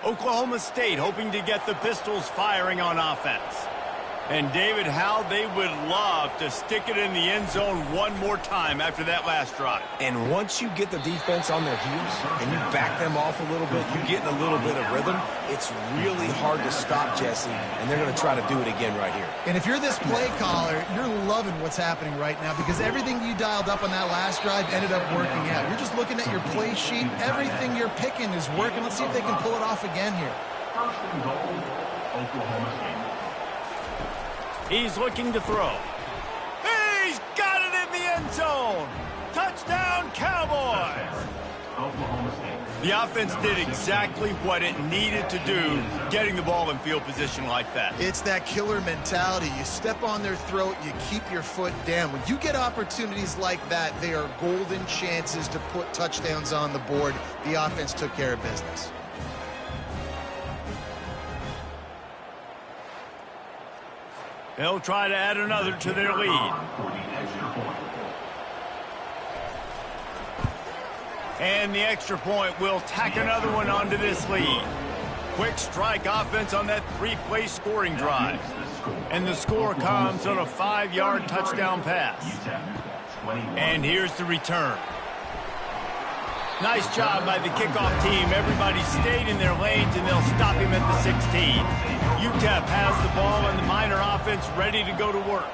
Oklahoma State hoping to get the Pistols firing on offense. And, David, how they would love to stick it in the end zone one more time after that last drive. And once you get the defense on their heels and you back them off a little bit, you get in a little bit of rhythm, it's really hard to stop, Jesse, and they're going to try to do it again right here. And if you're this play caller, you're loving what's happening right now because everything you dialed up on that last drive ended up working out. You're just looking at your play sheet. Everything you're picking is working. Let's see if they can pull it off again here. First and goal, Oklahoma State. He's looking to throw. He's got it in the end zone. Touchdown, Cowboys. Oklahoma State. The offense did exactly what it needed to do, getting the ball in field position like that. It's that killer mentality. You step on their throat, you keep your foot down. When you get opportunities like that, they are golden chances to put touchdowns on the board. The offense took care of business. They'll try to add another to their lead. And the extra point will tack another one onto this lead. Quick strike offense on that three-play scoring drive. And the score comes on a 5-yard touchdown pass. And here's the return. Nice job by the kickoff team. Everybody stayed in their lanes, and they'll stop him at the 16. UTEP has the ball and the Miner offense ready to go to work.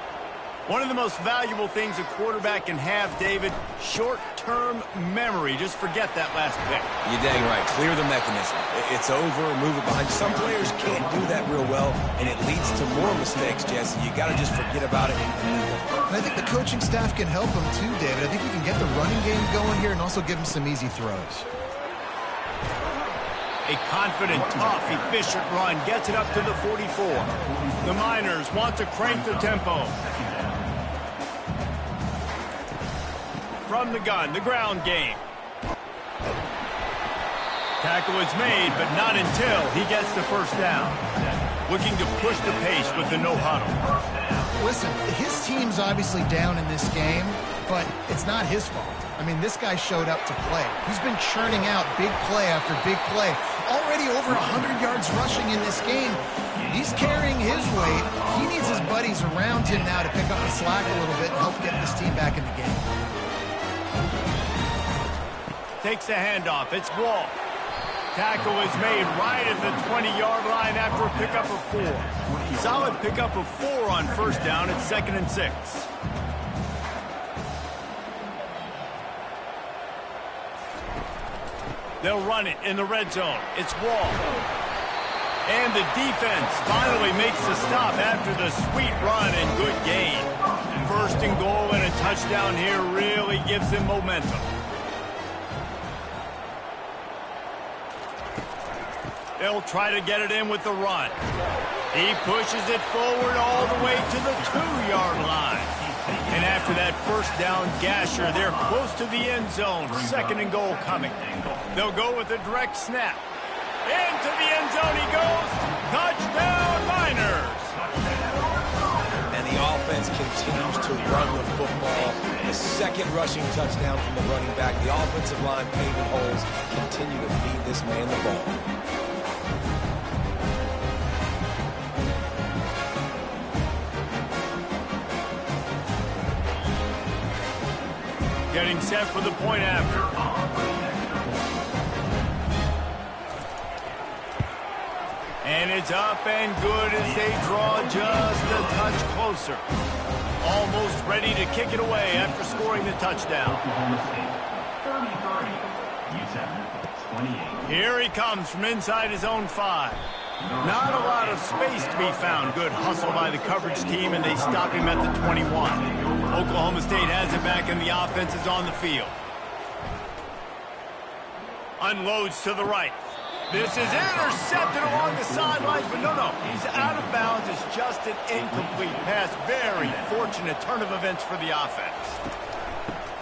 One of the most valuable things a quarterback can have, David, short-term memory. Just forget that last pick. You're dang right. Clear the mechanism. It's over, move it behind. Some players can't do that real well, and it leads to more mistakes, Jesse. You got to just forget about it and move on. And I think the coaching staff can help him too, David. I think he can get the running game going here and also give him some easy throws. A confident, tough, efficient run gets it up to the 44. The Miners want to crank the tempo. From the gun, the ground game. Tackle is made, but not until he gets the first down. Looking to push the pace with the no-huddle. Listen, his team's obviously down in this game, but it's not his fault. I mean, this guy showed up to play. He's been churning out big play after big play. Already over 100 yards rushing in this game. He's carrying his weight. He needs his buddies around him now to pick up the slack a little bit and help get this team back in the game. Takes the handoff. It's Wall. Tackle is made right at the 20-yard line after a pickup of 4. Solid pickup of 4 on first down. It's 2nd and 6. They'll run it in the red zone. It's Wall. And the defense finally makes the stop after the sweet run and good gain. First and goal and a touchdown here really gives them momentum. They'll try to get it in with the run. He pushes it forward all the way to the 2-yard line. And after that first down gasher, they're close to the end zone. 2nd and goal coming. They'll go with a direct snap. Into the end zone he goes. Touchdown, Miners. And the offense continues to run the football. The second rushing touchdown from the running back. The offensive line paving holes. Continue to feed this man the ball. Getting set for the point after. And it's up and good as they draw just a touch closer. Almost ready to kick it away after scoring the touchdown. 33, UTEP 28. Here he comes from inside his own 5. Not a lot of space to be found. Good hustle by the coverage team, and they stop him at the 21. Oklahoma State has it back, and the offense is on the field. Unloads to the right. This is intercepted along the sidelines, but no, he's out of bounds. It's just an incomplete pass. Very fortunate turn of events for the offense.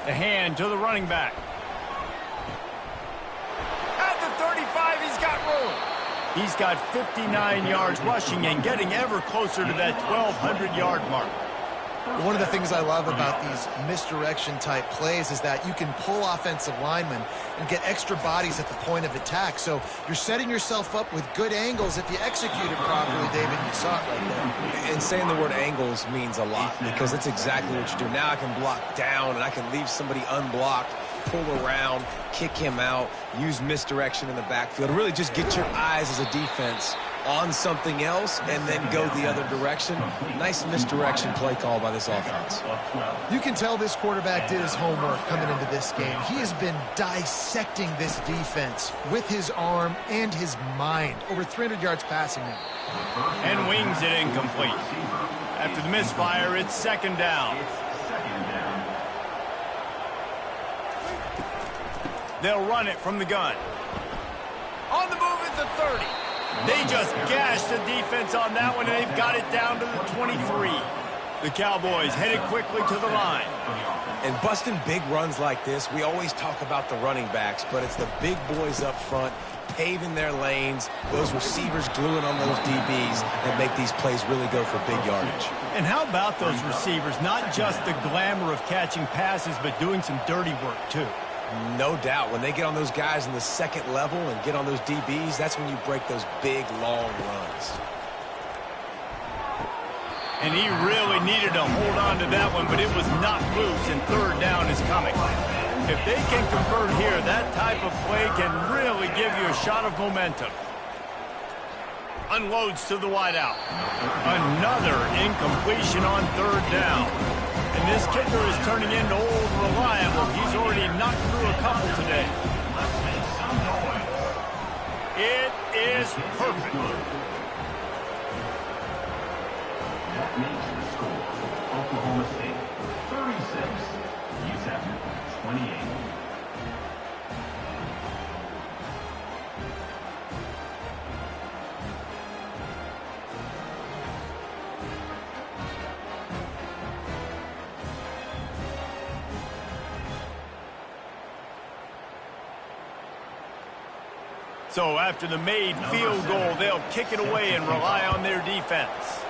The hand to the running back. At the 35, he's got room. He's got 59 yards rushing and getting ever closer to that 1,200-yard mark. One of the things I love about these misdirection-type plays is that you can pull offensive linemen and get extra bodies at the point of attack. So you're setting yourself up with good angles. If you execute it properly, David, you saw it right there. And saying the word angles means a lot because it's exactly what you do. Now I can block down and I can leave somebody unblocked, pull around, kick him out, use misdirection in the backfield. Really just get your eyes as a defense on something else and then go the other direction. Nice misdirection play call by this offense. You can tell this quarterback did his homework coming into this game. He has been dissecting this defense with his arm and his mind. Over 300 yards passing now. And wings it incomplete. After the misfire, it's second down. They'll run it from the gun. On the move at the 30. They just gashed the defense on that one, and they've got it down to the 23. The Cowboys headed quickly to the line. And busting big runs like this, we always talk about the running backs, but it's the big boys up front paving their lanes, those receivers gluing on those DBs that make these plays really go for big yardage. And how about those receivers? Not just the glamour of catching passes, but doing some dirty work, too. No doubt. When they get on those guys in the second level and get on those DBs, that's when you break those big, long runs. And he really needed to hold on to that one, but it was knocked loose, and third down is coming. If they can convert here, that type of play can really give you a shot of momentum. Unloads to the wideout. Another incompletion on third down. And this kicker is turning into old reliable. He's already knocked through a couple today. It is perfect. That makes the score. Oklahoma State 36, UTEP 28. So after the made field goal, they'll kick it away and rely on their defense.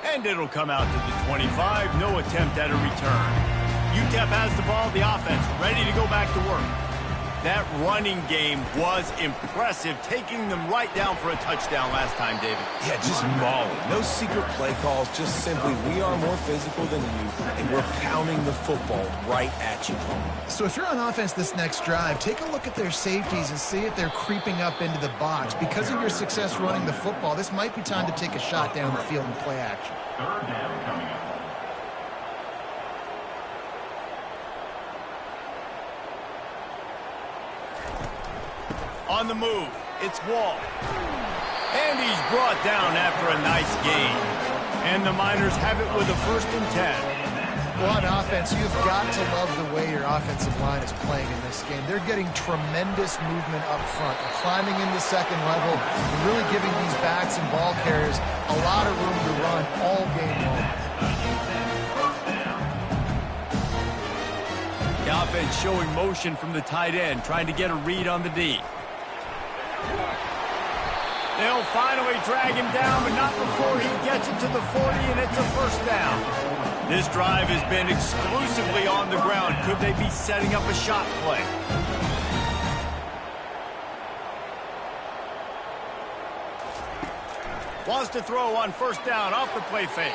And it'll come out to the 25. No attempt at a return. UTEP has the ball, the offense ready to go back to work. That running game was impressive, taking them right down for a touchdown last time, David. Yeah, just mauling. No secret play calls, just simply we are more physical than you, and we're pounding the football right at you. So if you're on offense this next drive, take a look at their safeties and see if they're creeping up into the box. Because of your success running the football, this might be time to take a shot down the field and play action. Third down coming up. On the move, it's Wall. And he's brought down after a nice gain. And the Miners have it with a 1st and 10. Well, on offense, you've got to love the way your offensive line is playing in this game. They're getting tremendous movement up front, climbing into second level, and really giving these backs and ball carriers a lot of room to run all game long. The offense showing motion from the tight end, trying to get a read on the D. They'll finally drag him down, but not before he gets it to the 40, and it's a 1st down. This drive has been exclusively on the ground. Could they be setting up a shot play? Wants to throw on 1st down off the play fake.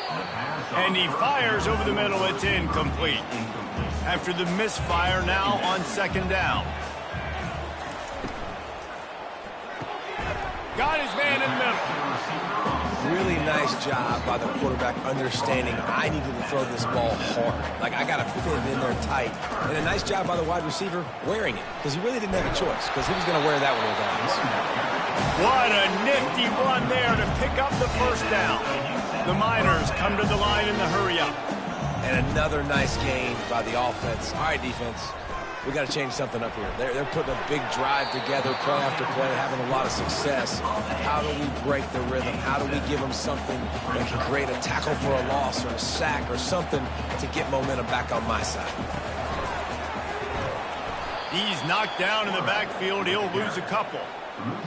And he fires over the middle. It's incomplete. After the misfire, now on 2nd down. Got his man in the middle. Really nice job by the quarterback understanding I needed to throw this ball hard. Like, I got to fit it in there tight. And a nice job by the wide receiver wearing it, because he really didn't have a choice, because he was going to wear that one regardless. What a nifty run there to pick up the 1st down. The Miners come to the line in the hurry up. And another nice gain by the offense. All right, defense. we got to change something up here. They're putting a big drive together, play after play, having a lot of success. How do we break the rhythm? How do we give them something that can create a tackle for a loss or a sack or something to get momentum back on my side? He's knocked down in the backfield. He'll lose a couple.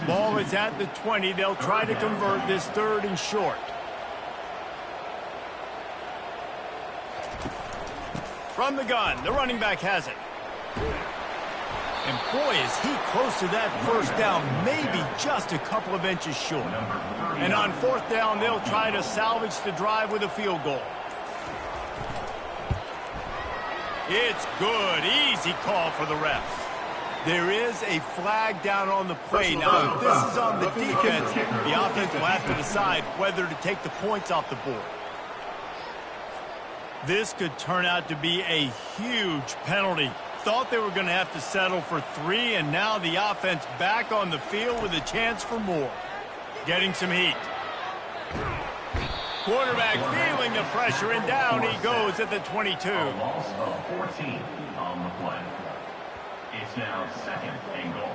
Ball is at the 20. They'll try to convert this 3rd and short. From the gun, the running back has it. And boy, is he close to that 1st down, maybe just a couple of inches short. And on 4th down, they'll try to salvage the drive with a field goal. It's good. Easy call for the refs. There is a flag down on the play. Now, if this is on the defense, the offense will have to decide whether to take the points off the board. This could turn out to be a huge penalty. Thought they were going to have to settle for 3, and now the offense back on the field with a chance for more. Getting some heat. Quarterback feeling the pressure, and down he goes at the 22. A loss of 14 on the play. It's now 2nd and goal.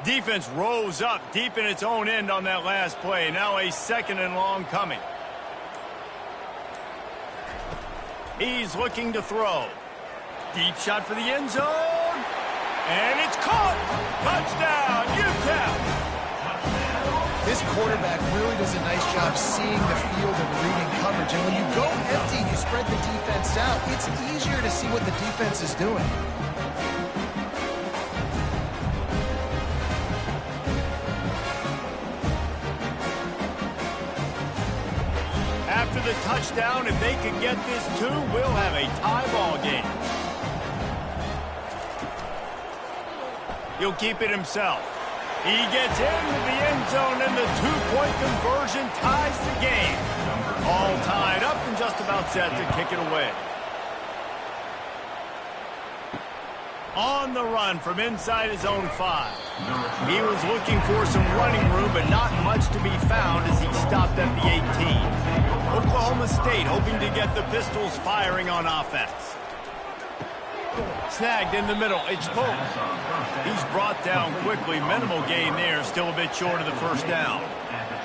Defense rose up deep in its own end on that last play. Now a 2nd and long coming. He's looking to throw. Deep shot for the end zone. And it's caught. Touchdown, UTEP. This quarterback really does a nice job seeing the field and reading coverage. And when you go empty, you spread the defense out. It's easier to see what the defense is doing. After the touchdown, if they can get this 2, we'll have a tie ball game. He'll keep it himself. He gets into the end zone, and the 2-point conversion ties the game. All tied up and just about set to kick it away. On the run from inside his own 5. He was looking for some running room, but not much to be found as he stopped at the 18. Oklahoma State hoping to get the Pistols firing on offense. Snagged in the middle. It's Polk. He's brought down quickly. Minimal gain there. Still a bit short of the 1st down.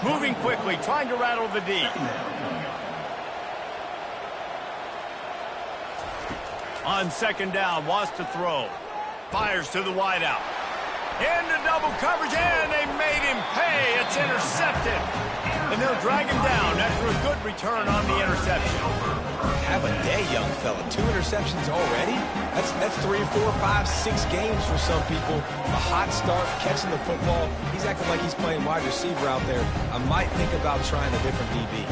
Moving quickly, trying to rattle the D. On 2nd down, wants to throw. Fires to the wideout. Into double coverage, and they made him pay. It's intercepted. And they'll drag him down after a good return on the interception. Have a day, young fella. 2 interceptions already? That's 3, 4, 5, 6 games for some people. A hot start, catching the football. He's acting like he's playing wide receiver out there. I might think about trying a different DB.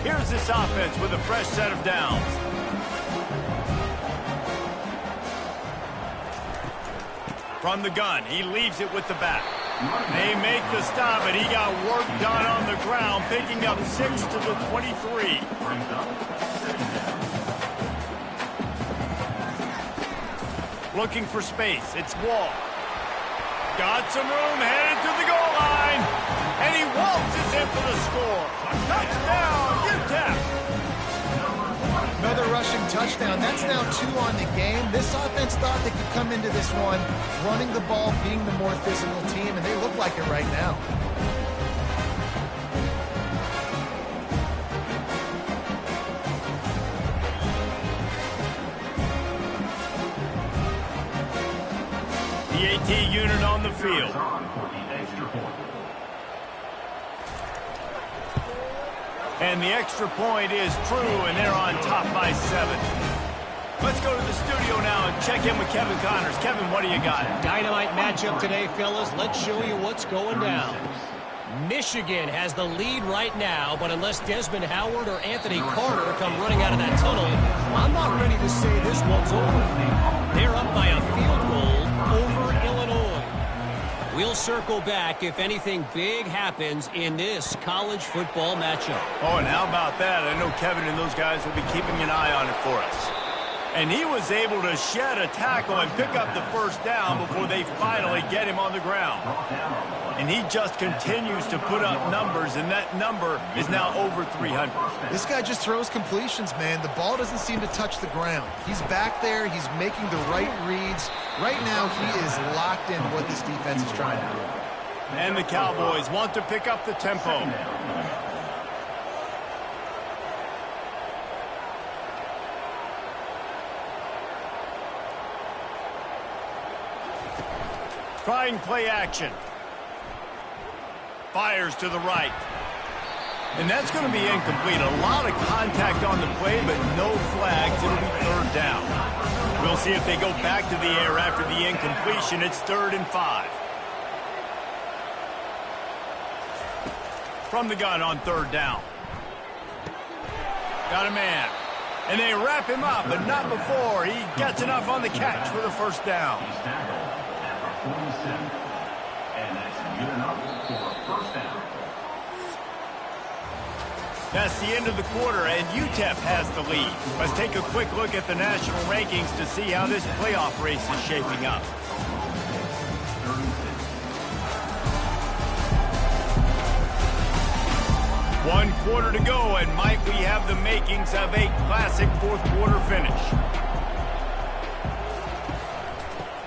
Here's this offense with a fresh set of downs. From the gun, he leaves it with the back. They make the stop, and he got work done on the ground, picking up 6 to the 23. Looking for space. It's Wall. Got some room, headed to the goal line. And he waltzes in for the score. Touchdown, UTEP. Another rushing touchdown. That's now 2 on the game. This offense thought they could come into this one running the ball, being the more physical team, and they look like it right now. The AT unit on the field. And the extra point is true, and they're on top by 7. Let's go to the studio now and check in with Kevin Connors. Kevin, what do you got? Dynamite matchup today, fellas. Let's show you what's going down. Michigan has the lead right now, but unless Desmond Howard or Anthony Carter come running out of that tunnel, I'm not ready to say this one's over. They're up by a field goal over Illinois. We'll circle back if anything big happens in this college football matchup. Oh, and how about that? I know Kevin and those guys will be keeping an eye on it for us. And he was able to shed a tackle and pick up the first down before they finally get him on the ground. And he just continues to put up numbers, and that number is now over 300. This guy just throws completions, man. The ball doesn't seem to touch the ground. He's back there. He's making the right reads. Right now, he is locked in what this defense is trying to do. And the Cowboys want to pick up the tempo. Trying play action. Fires to the right. And that's going to be incomplete. A lot of contact on the play, but no flags. It'll be third down. We'll see if they go back to the air after the incompletion. It's 3rd and 5. From the gun on 3rd down. Got a man. And they wrap him up, but not before he gets enough on the catch for the first down. And that's good enough for a first down. That's the end of the quarter, and UTEP has the lead. Let's take a quick look at the national rankings to see how this playoff race is shaping up. One quarter to go, and might we have the makings of a classic fourth quarter finish.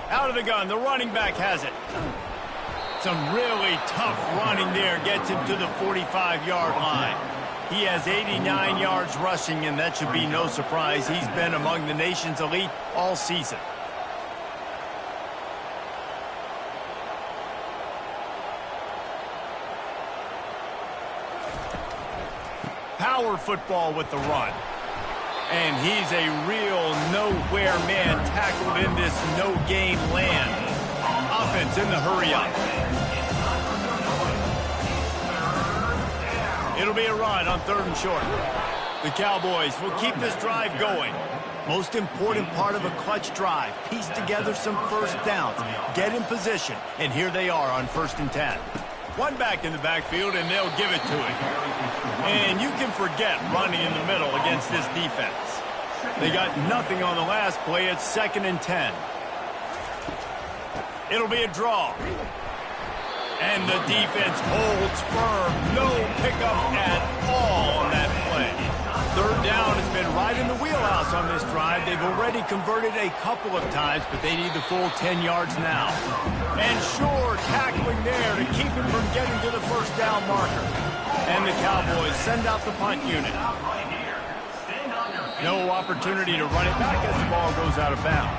Out of the gun, the running back has it. Some really tough running there gets him to the 45-yard line. He has 89 yards rushing, and that should be no surprise. He's been among the nation's elite all season. Power football with the run. And he's a real nowhere man tackled in this no-gain land. Offense in the hurry-up. It'll be a run on 3rd and short. The Cowboys will keep this drive going. Most important part of a clutch drive. Piece together some first downs. Get in position. And here they are on 1st and 10. One back in the backfield, and they'll give it to him. And you can forget running in the middle against this defense. They got nothing on the last play. It's 2nd and 10. It'll be a draw. And the defense holds firm. No pickup at all on that play. 3rd down has been right in the wheelhouse on this drive. They've already converted a couple of times, but they need the full 10 yards now. And sure, tackling there to keep him from getting to the first down marker. And the Cowboys send out the punt unit. No opportunity to run it back as the ball goes out of bounds.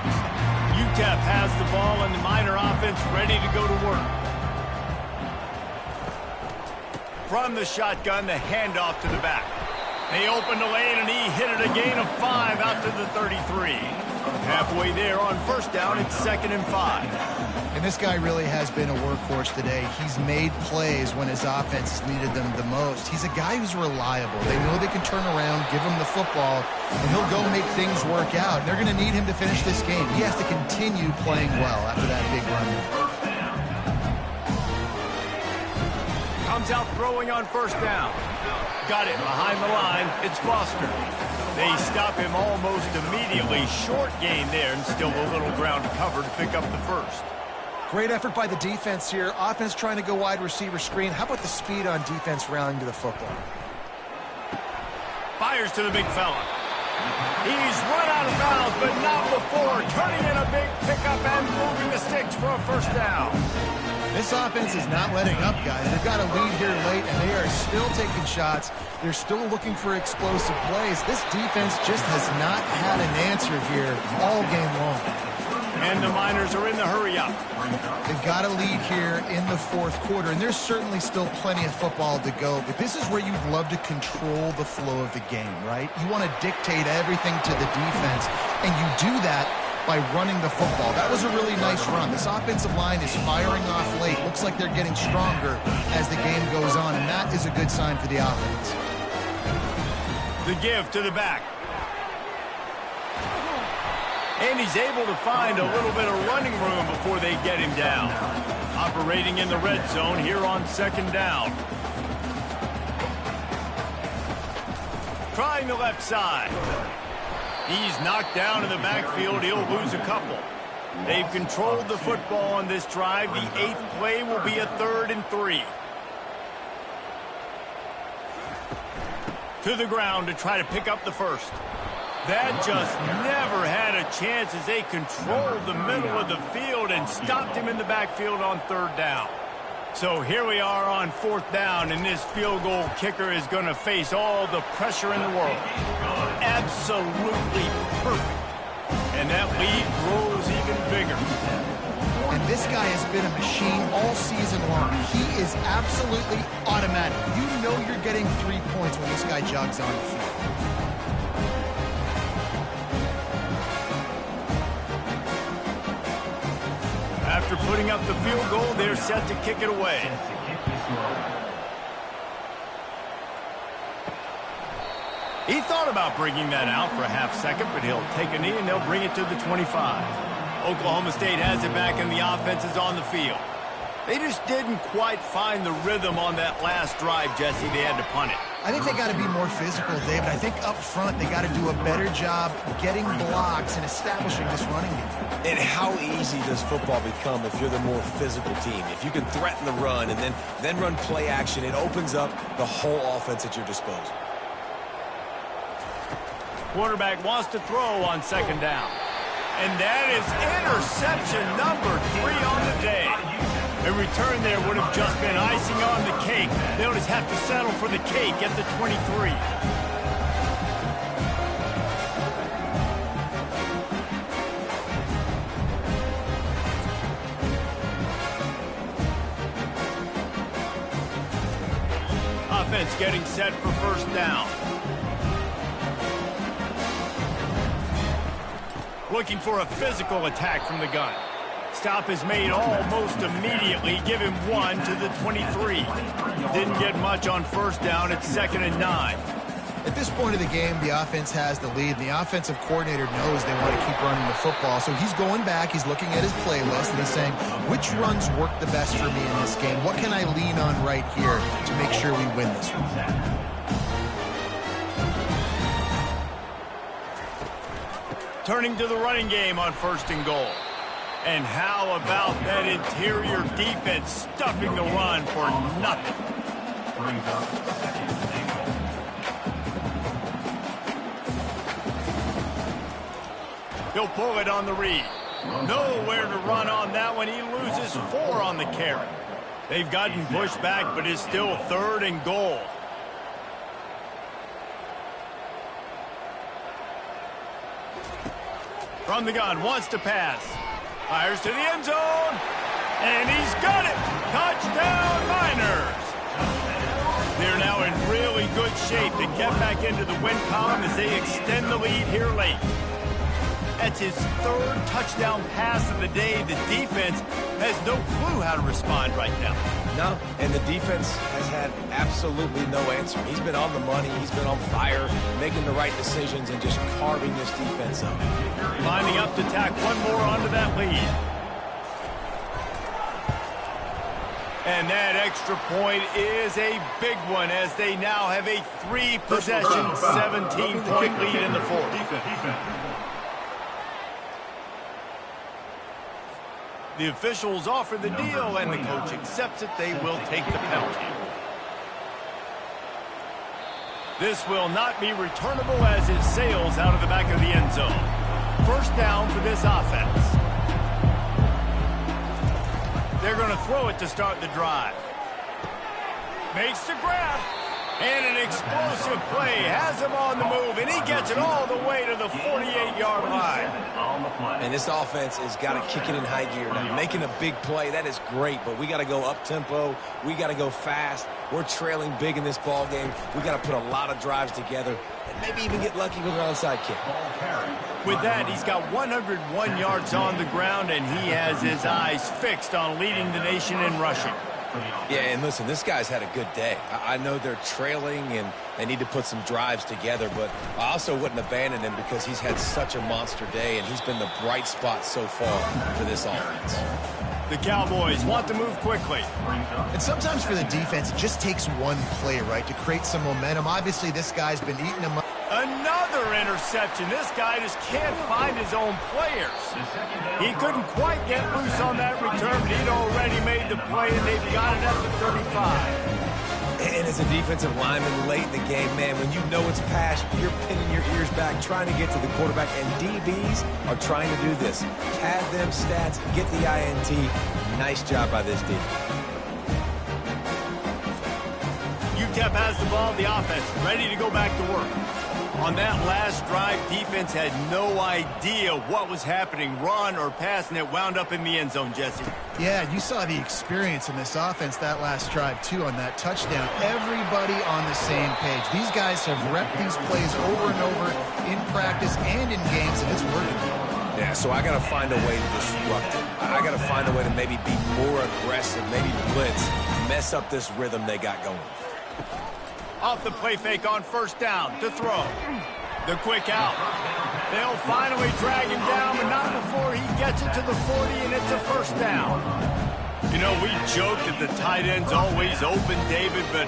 UTEP has the ball and the Miner offense ready to go to work. From the shotgun, the handoff to the back. They opened the lane, and he hit it a gain of 5 out to the 33. Halfway there on 1st down, it's 2nd and 5. And this guy really has been a workhorse today. He's made plays when his offense needed them the most. He's a guy who's reliable. They know they can turn around, give him the football, and he'll go make things work out. They're going to need him to finish this game. He has to continue playing well after that big run. Comes out throwing on 1st down. Got it behind the line. It's Foster. They stop him almost immediately. Short gain there, and still a little ground to cover to pick up the first. Great effort by the defense here. Offense trying to go wide receiver screen. How about the speed on defense rallying to the football? Fires to the big fella. He's run out of bounds, but not before. Turning in a big pickup and moving the sticks for a first down. This offense is not letting up, guys. They've got a lead here late, and they are still taking shots. They're still looking for explosive plays. This defense just has not had an answer here all game long. And the Miners are in the hurry-up. They've got a lead here in the 4th quarter, and there's certainly still plenty of football to go, but this is where you'd love to control the flow of the game, right? You want to dictate everything to the defense, and you do that by running the football. That was a really nice run. This offensive line is firing off late. Looks like they're getting stronger as the game goes on, and that is a good sign for the offense. The give to the back. And he's able to find a little bit of running room before they get him down. Operating in the red zone here on 2nd down. Trying the left side. He's knocked down in the backfield. He'll lose a couple. They've controlled the football on this drive. The 8th play will be a 3rd and 3. To the ground to try to pick up the first. That just never had a chance as they controlled the middle of the field and stopped him in the backfield on 3rd down. So here we are on 4th down, and this field goal kicker is going to face all the pressure in the world. Absolutely perfect. And that lead grows even bigger. And this guy has been a machine all season long. He is absolutely automatic. You know you're getting 3 points when this guy jogs on the field. After putting up the field goal, they're set to kick it away. He thought about bringing that out for a half second, but he'll take a knee and they'll bring it to the 25. Oklahoma State has it back and the offense is on the field. They just didn't quite find the rhythm on that last drive, Jesse. They had to punt it. I think they got to be more physical, David. I think up front they got to do a better job getting blocks and establishing this running game. And how easy does football become if you're the more physical team? If you can threaten the run and then run play action, it opens up the whole offense at your disposal. Quarterback wants to throw on 2nd down. And that is interception number 3 on the day. A return there would have just been icing on the cake. They'll just have to settle for the cake at the 23. Offense getting set for 1st down. Looking for a physical attack from the gun. Stop is made almost immediately. Give him 1 to the 23. Didn't get much on 1st down. It's 2nd and 9. At this point of the game, the offense has the lead. The offensive coordinator knows they want to keep running the football. So he's going back. He's looking at his playlist, and he's saying, which runs work the best for me in this game? What can I lean on right here to make sure we win this one? Turning to the running game on 1st and goal. And how about that interior defense stuffing the run for nothing? He'll pull it on the read. Nowhere to run on that one. He loses 4 on the carry. They've gotten pushed back, but it's still 3rd and goal. From the gun, wants to pass. Fires to the end zone. And he's got it. Touchdown, Miners. They're now in really good shape to get back into the win column as they extend the lead here late. That's his 3rd touchdown pass of the day. The defense has no clue how to respond right now. No, and the defense has had absolutely no answer. He's been on the money. He's been on fire, making the right decisions and just carving this defense up. Lining up to tack one more onto that lead. And that extra point is a big one as they now have a 3-possession, 17-point lead in the 4th. The officials offer the deal, and the coach accepts it. They will take the penalty. This will not be returnable as it sails out of the back of the end zone. 1st down for this offense. They're going to throw it to start the drive. Makes the grab. And an explosive play. Has him on the move, and he gets it all the way to the 48-yard line. And this offense has got to kick it in high gear now. Making a big play, that is great, but we got to go up-tempo. We got to go fast. We're trailing big in this ball game. We got to put a lot of drives together and maybe even get lucky with an onside kick. With that, he's got 101 yards on the ground, and he has his eyes fixed on leading the nation in rushing. Yeah, and listen, this guy's had a good day. I know they're trailing and they need to put some drives together, but I also wouldn't abandon him because he's had such a monster day, and he's been the bright spot so far for this offense. The Cowboys want to move quickly. And sometimes for the defense, it just takes one play, right, to create some momentum. Obviously, this guy's been eating them up. Another another interception. This guy just can't find his own players. He couldn't quite get loose on that return, but he'd already made the play, and they've got it at the 35. And as a defensive lineman late in the game, man, when you know it's pass, you're pinning your ears back, trying to get to the quarterback, and DBs are trying to do this. Pad them stats, get the INT. Nice job by this defense. UTEP has the ball, the offense, ready to go back to work. On that last drive, defense had no idea what was happening, run or pass, and it wound up in the end zone, Jesse. Yeah, you saw the experience in this offense that last drive, too, on that touchdown. Everybody on the same page. These guys have repped these plays over and over in practice and in games, and it's working. Yeah, so I got to find a way to disrupt it. I got to find a way to maybe be more aggressive, maybe blitz, mess up this rhythm they got going. Off the play fake on first down to throw. The quick out. They'll finally drag him down, but not before he gets it to the 40, and it's a first down. You know, we joke that the tight end's always open, David, but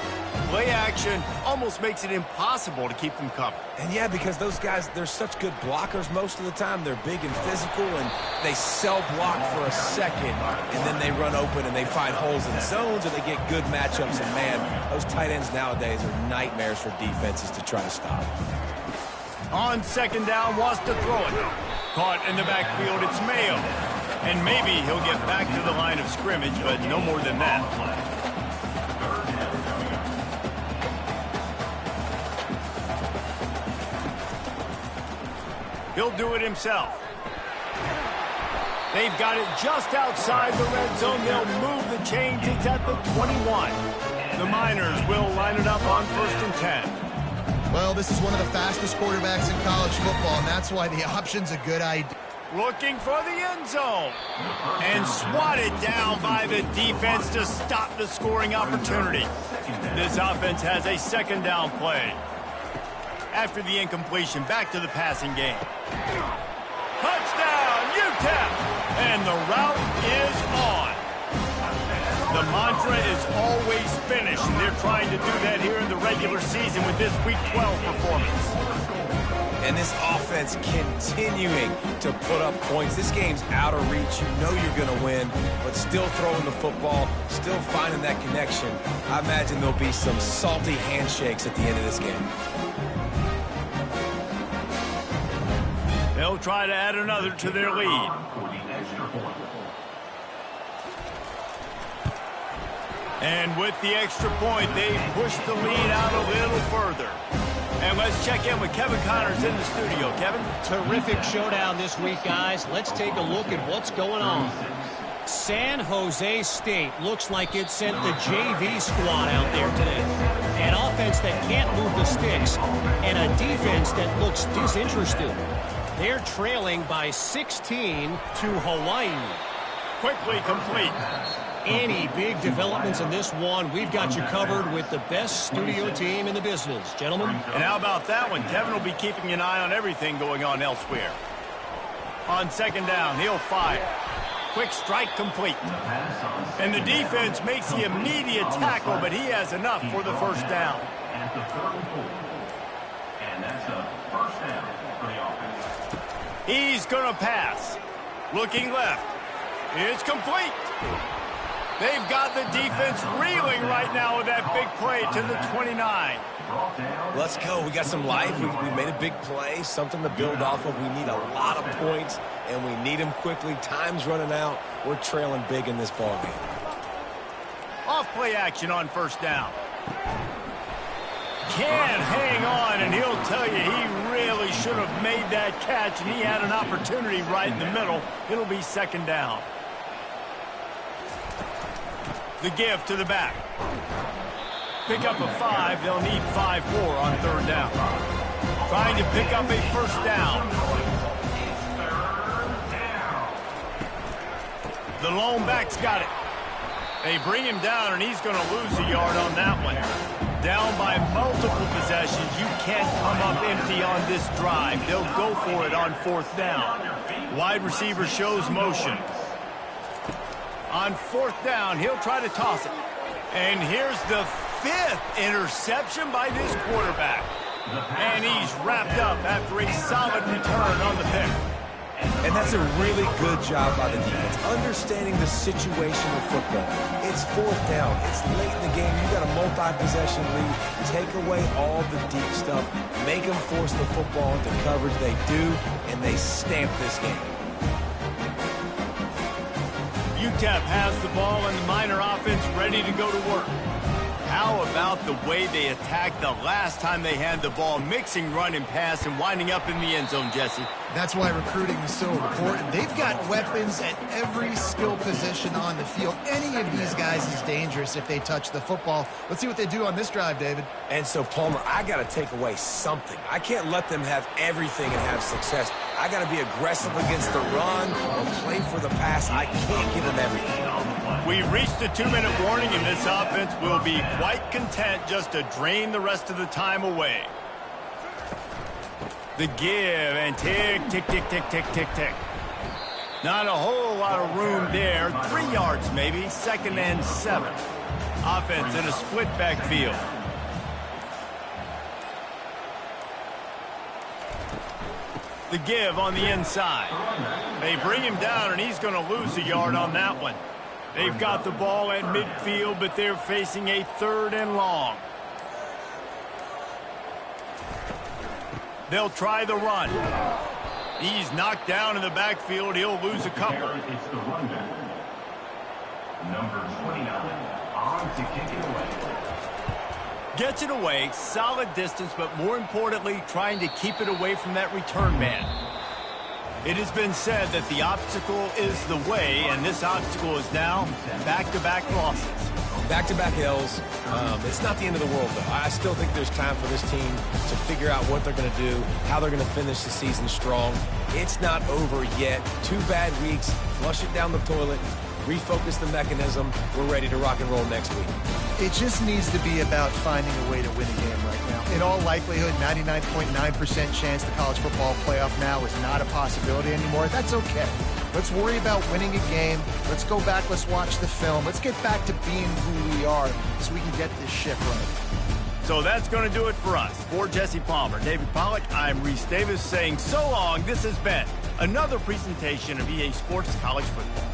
play action almost makes it impossible to keep them covered. And yeah, because those guys, they're such good blockers most of the time. They're big and physical, and they cell block for a second, and then they run open and they find holes in zones, and they get good matchups. And man, those tight ends nowadays are nightmares for defenses to try to stop. On second down, wants to throw it. Caught in the backfield, it's Mayo. And maybe he'll get back to the line of scrimmage, but no more than that. He'll do it himself. They've got it just outside the red zone. They'll move the chains. It's at the 21. The Miners will line it up on 1st and 10. Well, this is one of the fastest quarterbacks in college football, and that's why the option's a good idea. Looking for the end zone. And swatted down by the defense to stop the scoring opportunity. This offense has a second down play. After the incompletion, back to the passing game. Touchdown, UTEP! And the route is on. The mantra is always finish, and they're trying to do that here in the regular season with this Week 12 performance. And this offense continuing to put up points. This game's out of reach. You know you're going to win, but still throwing the football, still finding that connection. I imagine there'll be some salty handshakes at the end of this game. They'll try to add another to their lead. And with the extra point, they push the lead out a little further. And let's check in with Kevin Connors in the studio. Kevin? Terrific showdown this week, guys. Let's take a look at what's going on. San Jose State looks like it sent the JV squad out there today. An offense that can't move the sticks, and a defense that looks disinterested. They're trailing by 16 to Hawaii. Quickly complete. Any big developments in this one, we've got you covered with the best studio team in the business. Gentlemen? And how about that one? Kevin will be keeping an eye on everything going on elsewhere. On second down, he'll fire. Quick strike complete. And the defense makes the immediate tackle, but he has enough for the first down. And that's a first down for the offense. He's going to pass. Looking left. It's complete. They've got the defense reeling right now with that big play to the 29. Let's go. We got some life. We made a big play, something to build off of. We need a lot of points, and we need them quickly. Time's running out. We're trailing big in this ball game. Off play action on first down. Can hang on, and he'll tell you he really should have made that catch, and he had an opportunity right in the middle. It'll be second down. The give to the back. Pick up a 5. They'll need 5 more on third down. Trying to pick up a first down. The lone back's got it. They bring him down, and he's going to lose a yard on that one. Down by multiple possessions. You can't come up empty on this drive. They'll go for it on fourth down. Wide receiver shows motion. On fourth down, he'll try to toss it. And here's the 5th interception by this quarterback. And he's wrapped up after a solid return on the pick. And that's a really good job by the defense, understanding the situation of football. It's fourth down. It's late in the game. You got a multi-possession lead. Take away all the deep stuff. Make them force the football into coverage. They do, and they stamp this game. UTEP has the ball and the Miner offense ready to go to work. How about the way they attacked the last time they had the ball, mixing run and pass and winding up in the end zone, Jesse? That's why recruiting is so important. They've got weapons at every skill position on the field. Any of these guys is dangerous if they touch the football. Let's see what they do on this drive, David. And so, Palmer, I got to take away something. I can't let them have everything and have success. I got to be aggressive against the run or play for the pass. I can't give them everything. We reached the 2-minute warning, and this offense will be quite content just to drain the rest of the time away. The give, and tick, tick, tick, tick, tick, tick, tick. Not a whole lot of room there. 3 yards maybe, 2nd and 7. Offense in a split backfield. The give on the inside. They bring him down, and he's going to lose a yard on that one. They've got the ball at midfield, but they're facing a 3rd and long. They'll try the run. He's knocked down in the backfield. He'll lose a couple. It's the runback. Number 29, on to kick it away. Gets it away, solid distance, but more importantly, trying to keep it away from that return man. It has been said that the obstacle is the way, and this obstacle is now back-to-back losses. Back-to-back L's. It's not the end of the world, though. I still think there's time for this team to figure out what they're going to do, how they're going to finish the season strong. It's not over yet. 2 bad weeks. Flush it down the toilet. Refocus the mechanism. We're ready to rock and roll next week. It just needs to be about finding a way to win a game right now. In all likelihood, 99.9% chance the college football playoff now is not a possibility anymore. That's okay. Let's worry about winning a game. Let's go back. Let's watch the film. Let's get back to being who we are so we can get this ship right. So that's going to do it for us. For Jesse Palmer, David Pollack, I'm Reese Davis saying so long. This has been another presentation of EA Sports College Football.